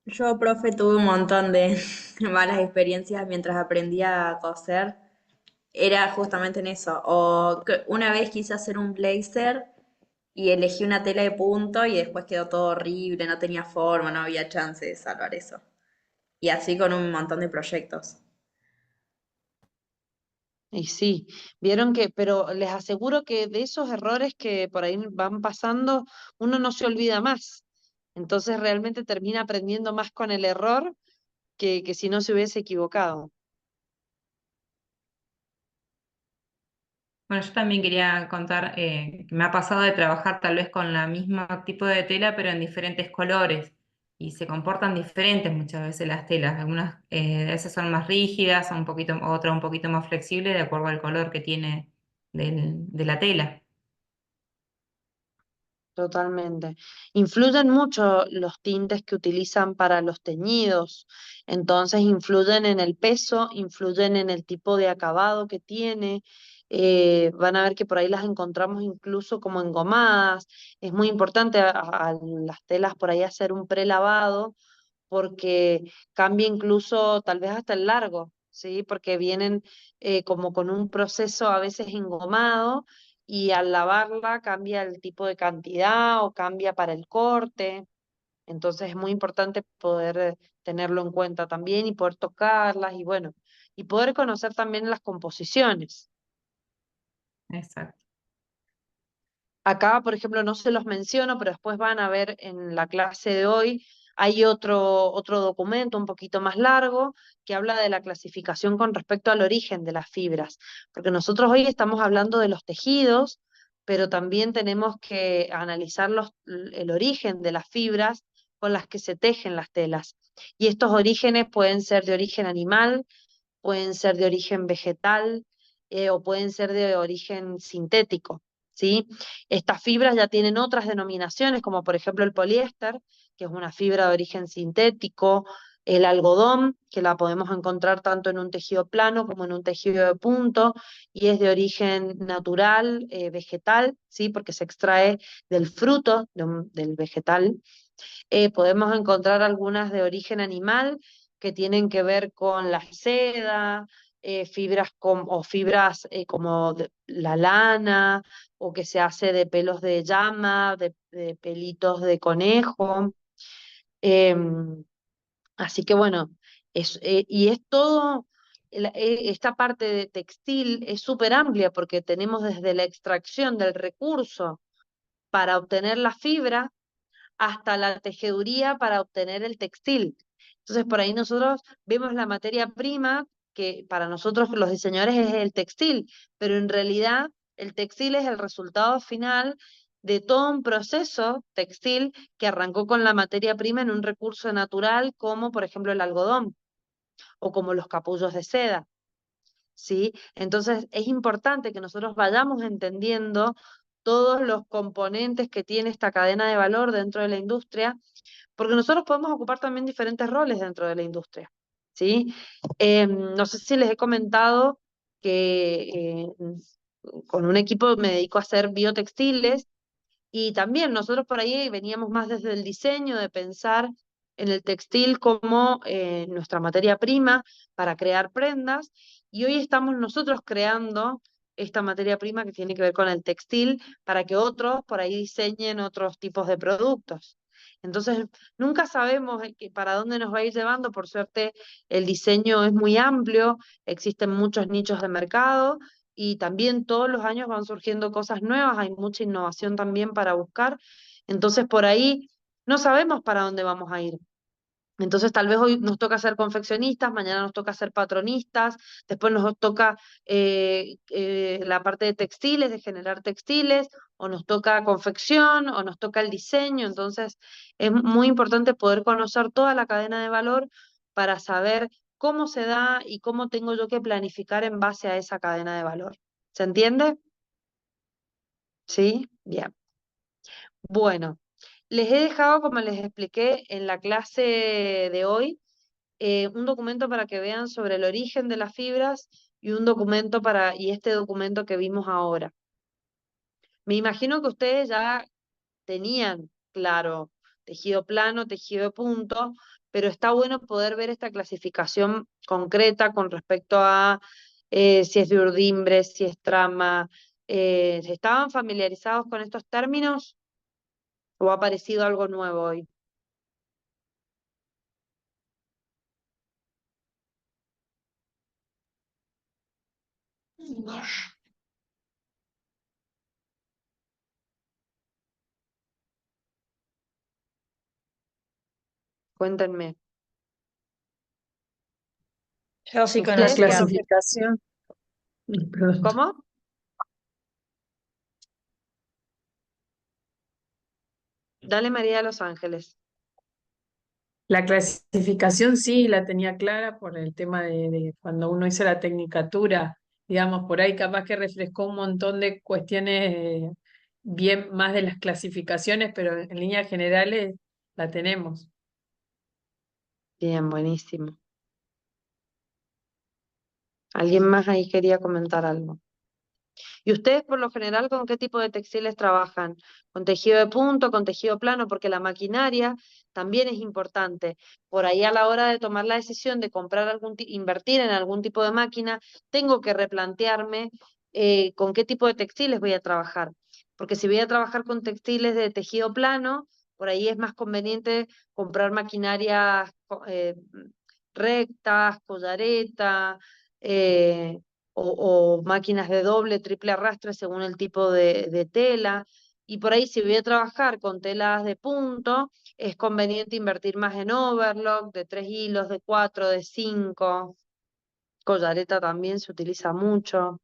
Yo, profe, tuve un montón de malas experiencias mientras aprendía a coser. Era justamente en eso. Una vez quise hacer un blazer y elegí una tela de punto y después quedó todo horrible, no tenía forma, no había chance de salvar eso. Y así con un montón de proyectos. Y sí, vieron que, pero les aseguro que de esos errores que por ahí van pasando, uno no se olvida más. Entonces realmente termina aprendiendo más con el error que si no se hubiese equivocado. Bueno, yo también quería contar que me ha pasado de trabajar tal vez con la misma tipo de tela, pero en diferentes colores. Y se comportan diferentes muchas veces las telas. Algunas a veces son más rígidas, otras un poquito más flexibles de acuerdo al color que tiene de la tela. Totalmente. Influyen mucho los tintes que utilizan para los teñidos, entonces influyen en el peso, influyen en el tipo de acabado que tiene. Van a ver que por ahí las encontramos incluso como engomadas. Es muy importante a las telas por ahí hacer un prelavado porque cambia incluso tal vez hasta el largo, ¿sí? Porque vienen como con un proceso a veces engomado y al lavarla cambia el tipo de cantidad o cambia para el corte. Entonces es muy importante poder tenerlo en cuenta también y poder tocarlas y bueno, y poder conocer también las composiciones. Exacto. Acá, por ejemplo, no se los menciono, pero después van a ver en la clase de hoy, hay otro documento un poquito más largo que habla de la clasificación con respecto al origen de las fibras, porque nosotros hoy estamos hablando de los tejidos, pero también tenemos que analizar el origen de las fibras con las que se tejen las telas. Y estos orígenes pueden ser de origen animal, pueden ser de origen vegetal o pueden ser de origen sintético, ¿sí? Estas fibras ya tienen otras denominaciones, como por ejemplo el poliéster, que es una fibra de origen sintético, el algodón, que la podemos encontrar tanto en un tejido plano como en un tejido de punto, y es de origen natural, vegetal, ¿sí? Porque se extrae del fruto del vegetal. Podemos encontrar algunas de origen animal que tienen que ver con la seda, o fibras como la lana, o que se hace de pelos de llama, de pelitos de conejo. Em, Así que bueno, y es todo, esta parte de textil es súper amplia porque tenemos desde la extracción del recurso para obtener la fibra hasta la tejeduría para obtener el textil. Entonces, por ahí nosotros vemos la materia prima, que para nosotros los diseñadores es el textil, pero en realidad el textil es el resultado final de todo un proceso textil que arrancó con la materia prima en un recurso natural como por ejemplo el algodón o como los capullos de seda. ¿Sí? Entonces es importante que nosotros vayamos entendiendo todos los componentes que tiene esta cadena de valor dentro de la industria, porque nosotros podemos ocupar también diferentes roles dentro de la industria, ¿sí? No sé si les he comentado que con un equipo me dedico a hacer biotextiles y también nosotros por ahí veníamos más desde el diseño, de pensar en el textil como nuestra materia prima para crear prendas, y hoy estamos nosotros creando esta materia prima que tiene que ver con el textil para que otros por ahí diseñen otros tipos de productos. Entonces, nunca sabemos para dónde nos va a ir llevando. Por suerte, el diseño es muy amplio, existen muchos nichos de mercado y también todos los años van surgiendo cosas nuevas, hay mucha innovación también para buscar. Entonces, por ahí no sabemos para dónde vamos a ir. Entonces, tal vez hoy nos toca ser confeccionistas, mañana nos toca ser patronistas, después nos toca la parte de textiles, de generar textiles, o nos toca confección, o nos toca el diseño. Entonces, es muy importante poder conocer toda la cadena de valor para saber cómo se da y cómo tengo yo que planificar en base a esa cadena de valor. ¿Se entiende? ¿Sí? Bien. Bueno, les he dejado, como les expliqué en la clase de hoy, un documento para que vean sobre el origen de las fibras y un documento y este documento que vimos ahora. Me imagino que ustedes ya tenían claro tejido plano, tejido de punto, pero está bueno poder ver esta clasificación concreta con respecto a si es de urdimbre, si es trama. ¿Estaban familiarizados con estos términos o ha aparecido algo nuevo hoy? Cuéntenme. Yo sí La ¿Ustedes conocía. clasificación, perdón. cómo? Dale, María de los Ángeles. La clasificación sí la tenía clara por el tema de cuando uno hizo la tecnicatura, digamos, por ahí capaz que refrescó un montón de cuestiones bien más de las clasificaciones, pero en líneas generales la tenemos. Bien, buenísimo. ¿Alguien más ahí quería comentar algo? ¿Y ustedes por lo general con qué tipo de textiles trabajan? ¿Con tejido de punto, con tejido plano? Porque la maquinaria también es importante. Por ahí a la hora de tomar la decisión de comprar invertir en algún tipo de máquina, tengo que replantearme con qué tipo de textiles voy a trabajar. Porque si voy a trabajar con textiles de tejido plano, por ahí es más conveniente comprar maquinarias rectas, collareta, eh, o máquinas de doble, triple arrastre según el tipo de tela. Y por ahí si voy a trabajar con telas de punto, es conveniente invertir más en overlock, de 3 hilos, de 4, de 5. Collareta también se utiliza mucho.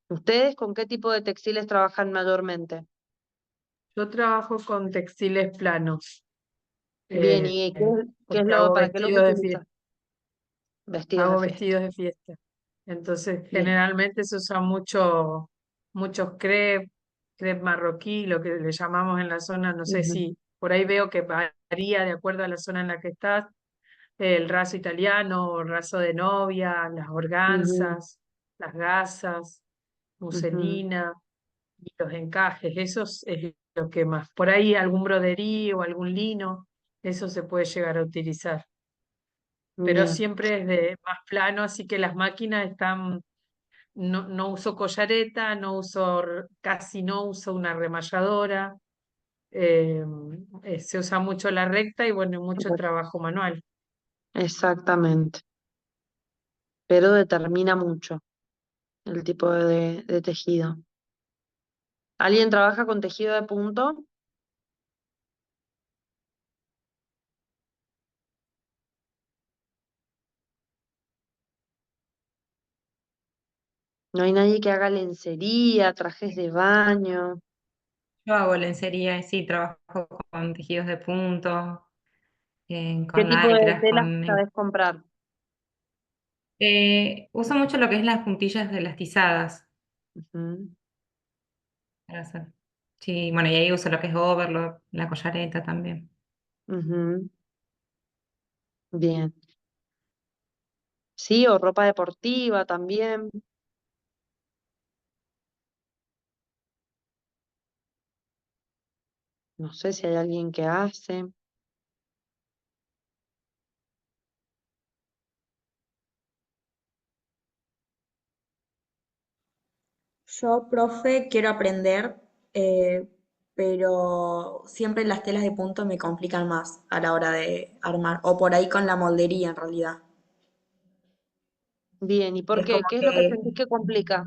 ¿Ustedes con qué tipo de textiles trabajan mayormente? Yo trabajo con textiles planos, Bien, eh, ¿y qué es porque hago para qué lo vestidos de fiesta. utilizan? Vestidos de Hago fiesta. vestidos de fiesta. Entonces, Bien. generalmente se usa mucho, muchos crepe marroquí, lo que le llamamos en la zona, no sé Ujú, si por ahí veo que varía de acuerdo a la zona en la que estás, el raso italiano, el raso de novia, las ujú, organzas, las gasas, ujú. muselina y los encajes, eso es lo que más. Por ahí algún broderí o algún lino, eso se puede llegar a utilizar, pero Bien, siempre es de más plano, así que las máquinas están, no uso collareta, casi no uso una remalladora, eh, se usa mucho la recta y bueno, mucho trabajo manual. exactamente. Pero determina mucho el tipo de tejido. ¿Alguien trabaja con tejido de punto? No hay nadie que haga lencería, trajes de baño. Yo hago lencería y sí, trabajo con tejidos de punto, ¿Qué con tipo de lycras, telas sabes comprar? uso mucho lo que es las puntillas elastizadas. Ujú. para hacer. Sí, bueno, y ahí uso lo que es overlock, la collareta también. Ujú, bien. Sí, o ropa deportiva también. No sé si hay alguien que hace. Yo, profe, quiero aprender, eh, pero siempre las telas de punto me complican más a la hora de armar, o por ahí con la moldería en realidad. Bien, ¿y por Es como qué? ¿Qué es lo que que, sentís que complica?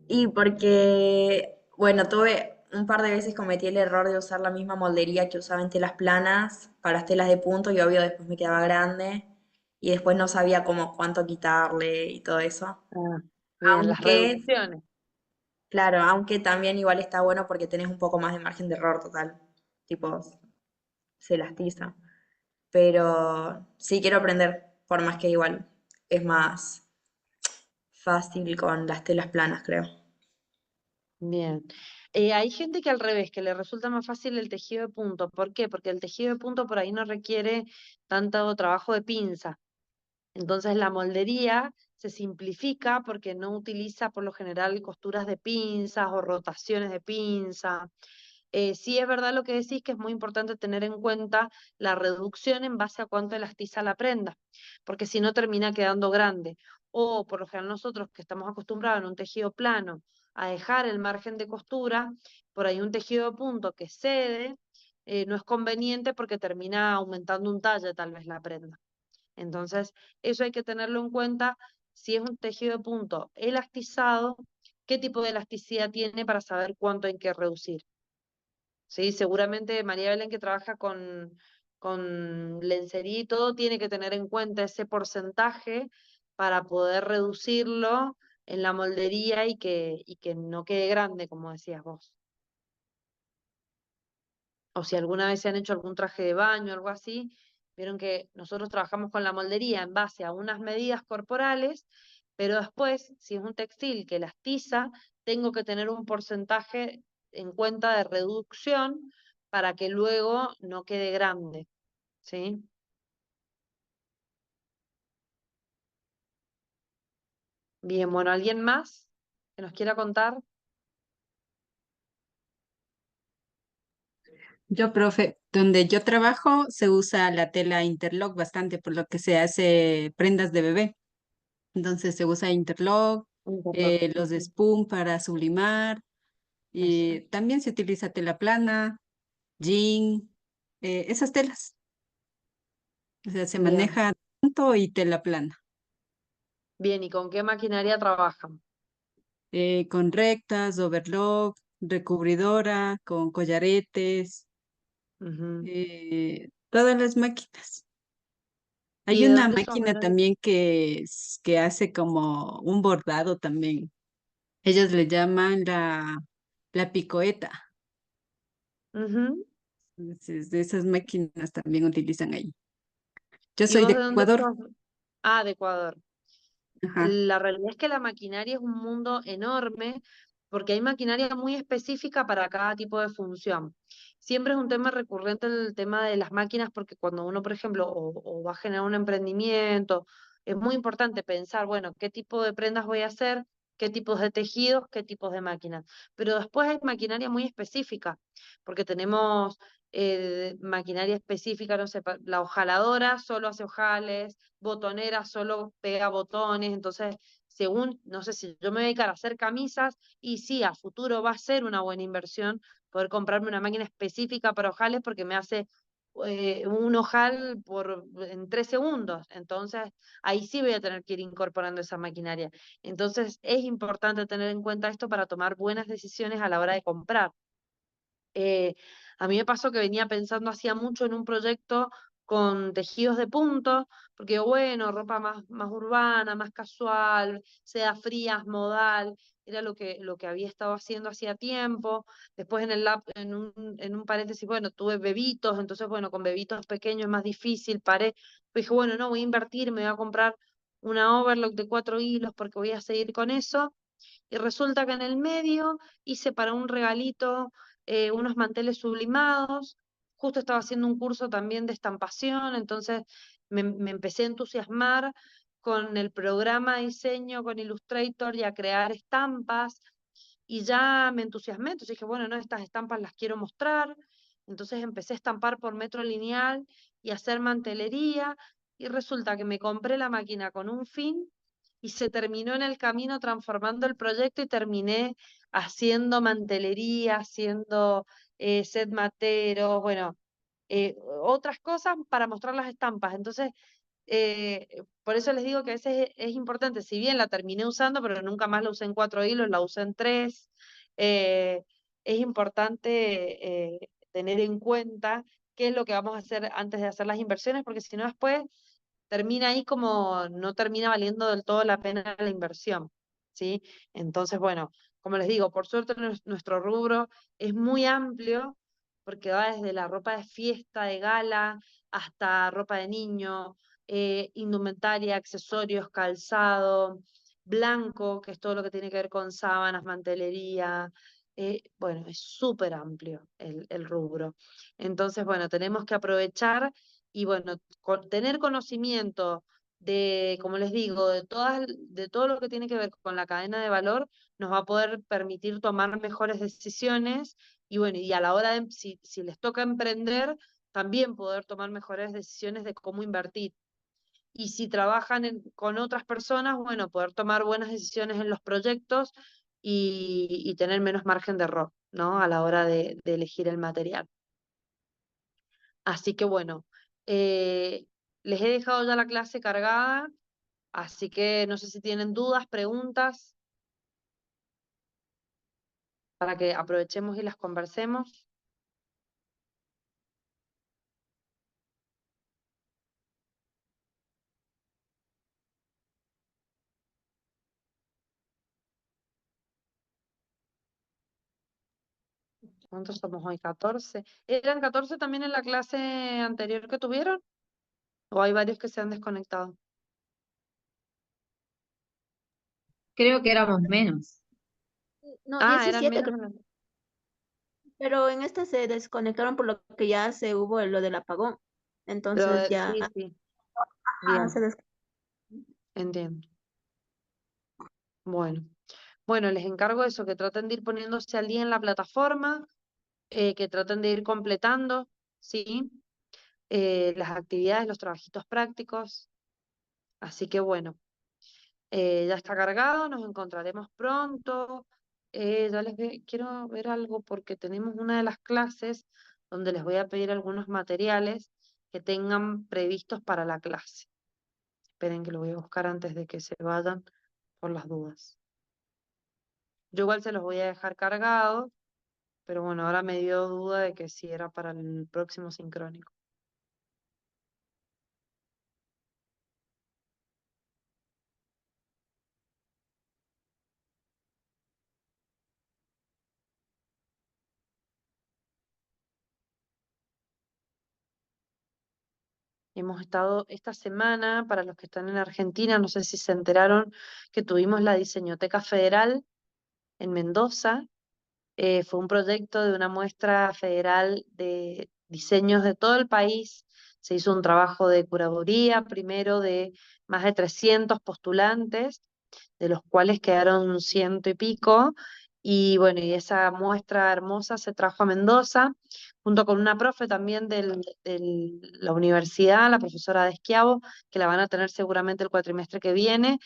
y porque, bueno, tuve un par de veces cometí el error de usar la misma moldería que usaba en telas planas para las telas de punto y obvio después me quedaba grande y después no sabía cómo cuánto quitarle y todo eso. Ah, bien, las Aunque, reducciones. claro, aunque también igual está bueno porque tenés un poco más de margen de error total, tipo, se elastiza. Pero sí quiero aprender, por más que igual es más fácil con las telas planas, creo. Bien. Hay gente que al revés, que le resulta más fácil el tejido de punto. ¿Por qué? Porque el tejido de punto por ahí no requiere tanto trabajo de pinza. Entonces la moldería se simplifica porque no utiliza por lo general costuras de pinzas o rotaciones de pinza. Sí es verdad lo que decís, que es muy importante tener en cuenta la reducción en base a cuánto elastiza la prenda, porque si no termina quedando grande. O por lo general nosotros que estamos acostumbrados en un tejido plano a dejar el margen de costura, por ahí un tejido de punto que cede, no es conveniente porque termina aumentando un talle tal vez la prenda. Entonces, eso hay que tenerlo en cuenta. Si es un tejido de punto elastizado, qué tipo de elasticidad tiene para saber cuánto hay que reducir. ¿Sí? Seguramente María Belén, que trabaja con lencería y todo, tiene que tener en cuenta ese porcentaje para poder reducirlo en la moldería y que no quede grande, como decías vos. O si alguna vez se han hecho algún traje de baño, algo así, vieron que nosotros trabajamos con la moldería en base a unas medidas corporales, pero después, si es un textil que elastiza, tengo que tener un porcentaje en cuenta de reducción para que luego no quede grande, ¿sí? Bien, bueno, ¿alguien más que nos quiera contar? Yo, profe, donde yo trabajo se usa la tela interlock bastante, por lo que se hace prendas de bebé. Entonces se usa interlock, Interlock. los de Ujú. spoon para sublimar, Eso. y también se utiliza tela plana, jean, esas telas. O sea, se Bien, maneja punto y tela plana, bien, ¿y con qué maquinaria trabajan? con rectas, overlock, recubridora, con collaretes, Ujú. todas las máquinas. ¿Y Hay de una dónde sos, máquina Verónica? también que hace como un bordado también. Ellos le llaman la picoeta. Ujú. Entonces, de esas máquinas también utilizan ahí. Yo ¿Y soy vos de de dónde Ecuador. sos? Ah, de Ecuador. Ajá. La realidad es que la maquinaria es un mundo enorme porque hay maquinaria muy específica para cada tipo de función. Siempre es un tema recurrente el tema de las máquinas porque cuando uno, por ejemplo, o va a generar un emprendimiento, es muy importante pensar, bueno, qué tipo de prendas voy a hacer, qué tipos de tejidos, qué tipos de máquinas. Pero después hay maquinaria muy específica porque tenemos maquinaria específica, no sé, la hojaladora solo hace ojales, botonera solo pega botones, entonces, según, no sé si yo me voy a dedicar a hacer camisas, y sí, a futuro va a ser una buena inversión poder comprarme una máquina específica para ojales porque me hace un ojal en 3 segundos, entonces ahí sí voy a tener que ir incorporando esa maquinaria. Entonces es importante tener en cuenta esto para tomar buenas decisiones a la hora de comprar. Eh, a mí me pasó que venía pensando hacía mucho en un proyecto con tejidos de punto, porque bueno, ropa más urbana, más casual, seda frías, modal, era lo que había estado haciendo hacía tiempo. Después en un paréntesis, bueno, tuve bebitos, entonces bueno, con bebitos pequeños es más difícil, paré. Pues dije, bueno, no, voy a invertir, me voy a comprar una overlock de 4 hilos porque voy a seguir con eso. Y resulta que en el medio hice para un regalito unos manteles sublimados. Justo estaba haciendo un curso también de estampación, entonces me empecé a entusiasmar con el programa de diseño, con Illustrator y a crear estampas. Y ya me entusiasmé, entonces dije, bueno, no, estas estampas las quiero mostrar. Entonces empecé a estampar por metro lineal y a hacer mantelería. Y resulta que me compré la máquina con un fin y se terminó en el camino transformando el proyecto y terminé haciendo mantelería, haciendo set materos, bueno, otras cosas para mostrar las estampas. Entonces, por eso les digo que a veces es importante, si bien la terminé usando, pero nunca más la usé en 4 hilos, la usé en 3, es importante tener en cuenta qué es lo que vamos a hacer antes de hacer las inversiones, porque si no después termina ahí como no termina valiendo del todo la pena la inversión, ¿sí? Entonces, bueno, como les digo, por suerte nuestro rubro es muy amplio, porque va desde la ropa de fiesta, de gala, hasta ropa de niño, indumentaria, accesorios, calzado, blanco, que es todo lo que tiene que ver con sábanas, mantelería. Bueno, es súper amplio el rubro. Entonces, bueno, tenemos que aprovechar y bueno, tener conocimiento de, como les digo, de todo lo que tiene que ver con la cadena de valor, nos va a poder permitir tomar mejores decisiones y bueno, y a la hora de, si les toca emprender, también poder tomar mejores decisiones de cómo invertir. Y si trabajan con otras personas, bueno, poder tomar buenas decisiones en los proyectos y tener menos margen de error, ¿no? A la hora de elegir el material. Así que bueno, eh, les he dejado ya la clase cargada, así que no sé si tienen dudas, preguntas, para que aprovechemos y las conversemos. ¿Cuántos somos hoy? 14. ¿Eran 14 también en la clase anterior que tuvieron? ¿O hay varios que se han desconectado? Creo que éramos menos. No, Ah, eran 17 menos creo, en la... pero en esta se desconectaron por lo que ya se hubo lo del apagón. Entonces ya Sí, sí, se bien, des- entiendo. Bueno. Bueno, les encargo eso, que traten de ir poniéndose al día en la plataforma, que traten de ir completando, ¿sí? Las actividades, los trabajitos prácticos. Así que bueno, ya está cargado, nos encontraremos pronto. Quiero ver algo porque tenemos una de las clases donde les voy a pedir algunos materiales que tengan previstos para la clase. Esperen que lo voy a buscar antes de que se vayan por las dudas. Yo igual se los voy a dejar cargados, pero bueno, ahora me dio duda de que si era para el próximo sincrónico. Hemos estado esta semana, para los que están en Argentina, no sé si se enteraron que tuvimos la Diseñoteca Federal en Mendoza. Fue un proyecto de una muestra federal de diseños de todo el país. Se hizo un trabajo de curaduría, primero de más de 300 postulantes, de los cuales quedaron 100 y pico. Y bueno, y esa muestra hermosa se trajo a Mendoza, junto con una profe también de la universidad, la profesora de Esquiavo, que la van a tener seguramente el cuatrimestre que viene.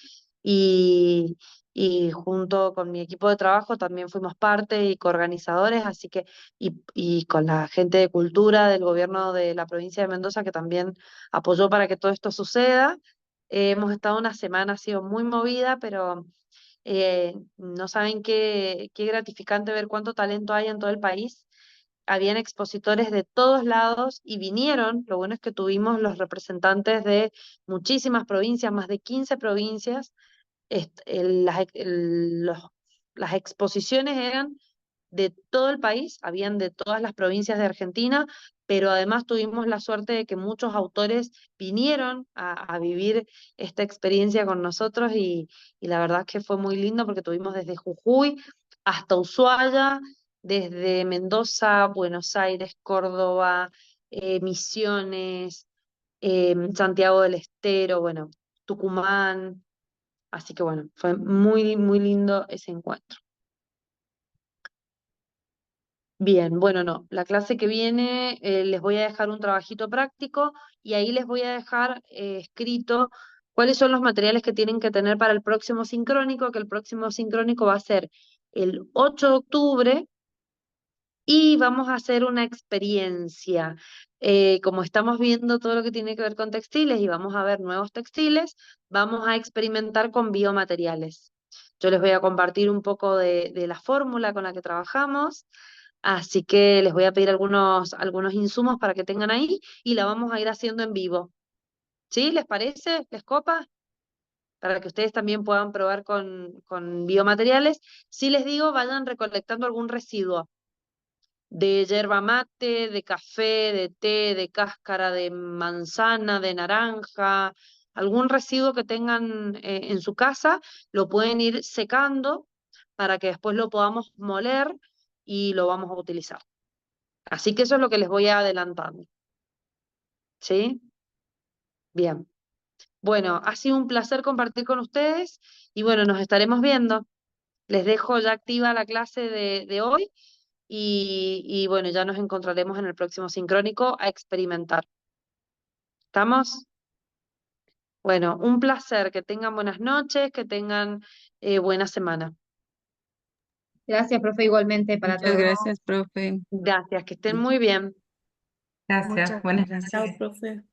Y, y junto con mi equipo de trabajo también fuimos parte y coorganizadores, así que, y con la gente de cultura del gobierno de la provincia de Mendoza, que también apoyó para que todo esto suceda. Hemos estado una semana, ha sido muy movida, pero no saben qué gratificante ver cuánto talento hay en todo el país. Habían expositores de todos lados y vinieron, lo bueno es que tuvimos los representantes de muchísimas provincias, más de 15 provincias. Las exposiciones eran de todo el país, habían de todas las provincias de Argentina, pero además tuvimos la suerte de que muchos autores vinieron a vivir esta experiencia con nosotros y la verdad es que fue muy lindo porque tuvimos desde Jujuy hasta Ushuaia, desde Mendoza, Buenos Aires, Córdoba, Misiones, Santiago del Estero, bueno, Tucumán, así que bueno, fue muy, muy lindo ese encuentro. Bien, bueno, no, la clase que viene les voy a dejar un trabajito práctico y ahí les voy a dejar escrito cuáles son los materiales que tienen que tener para el próximo sincrónico, que el próximo sincrónico va a ser el 8 de octubre y vamos a hacer una experiencia. Como estamos viendo todo lo que tiene que ver con textiles y vamos a ver nuevos textiles, vamos a experimentar con biomateriales. Yo les voy a compartir un poco de la fórmula con la que trabajamos, así que les voy a pedir algunos insumos para que tengan ahí y la vamos a ir haciendo en vivo. ¿Sí? ¿Les parece? ¿Les copa? Para que ustedes también puedan probar con biomateriales. Si les digo, vayan recolectando algún residuo de yerba mate, de café, de té, de cáscara de manzana, de naranja, algún residuo que tengan en su casa, lo pueden ir secando para que después lo podamos moler y lo vamos a utilizar. Así que eso es lo que les voy adelantando. ¿Sí? Bien. Bueno, ha sido un placer compartir con ustedes y bueno, nos estaremos viendo. Les dejo ya activa la clase de hoy y bueno, ya nos encontraremos en el próximo sincrónico a experimentar. ¿Estamos? Bueno, un placer, que tengan buenas noches, que tengan buena semana. Gracias, profe, igualmente para Muchas todos. gracias, profe. Gracias, que estén muy bien. Gracias, Muchas buenas gracias. Chao, noches. profe.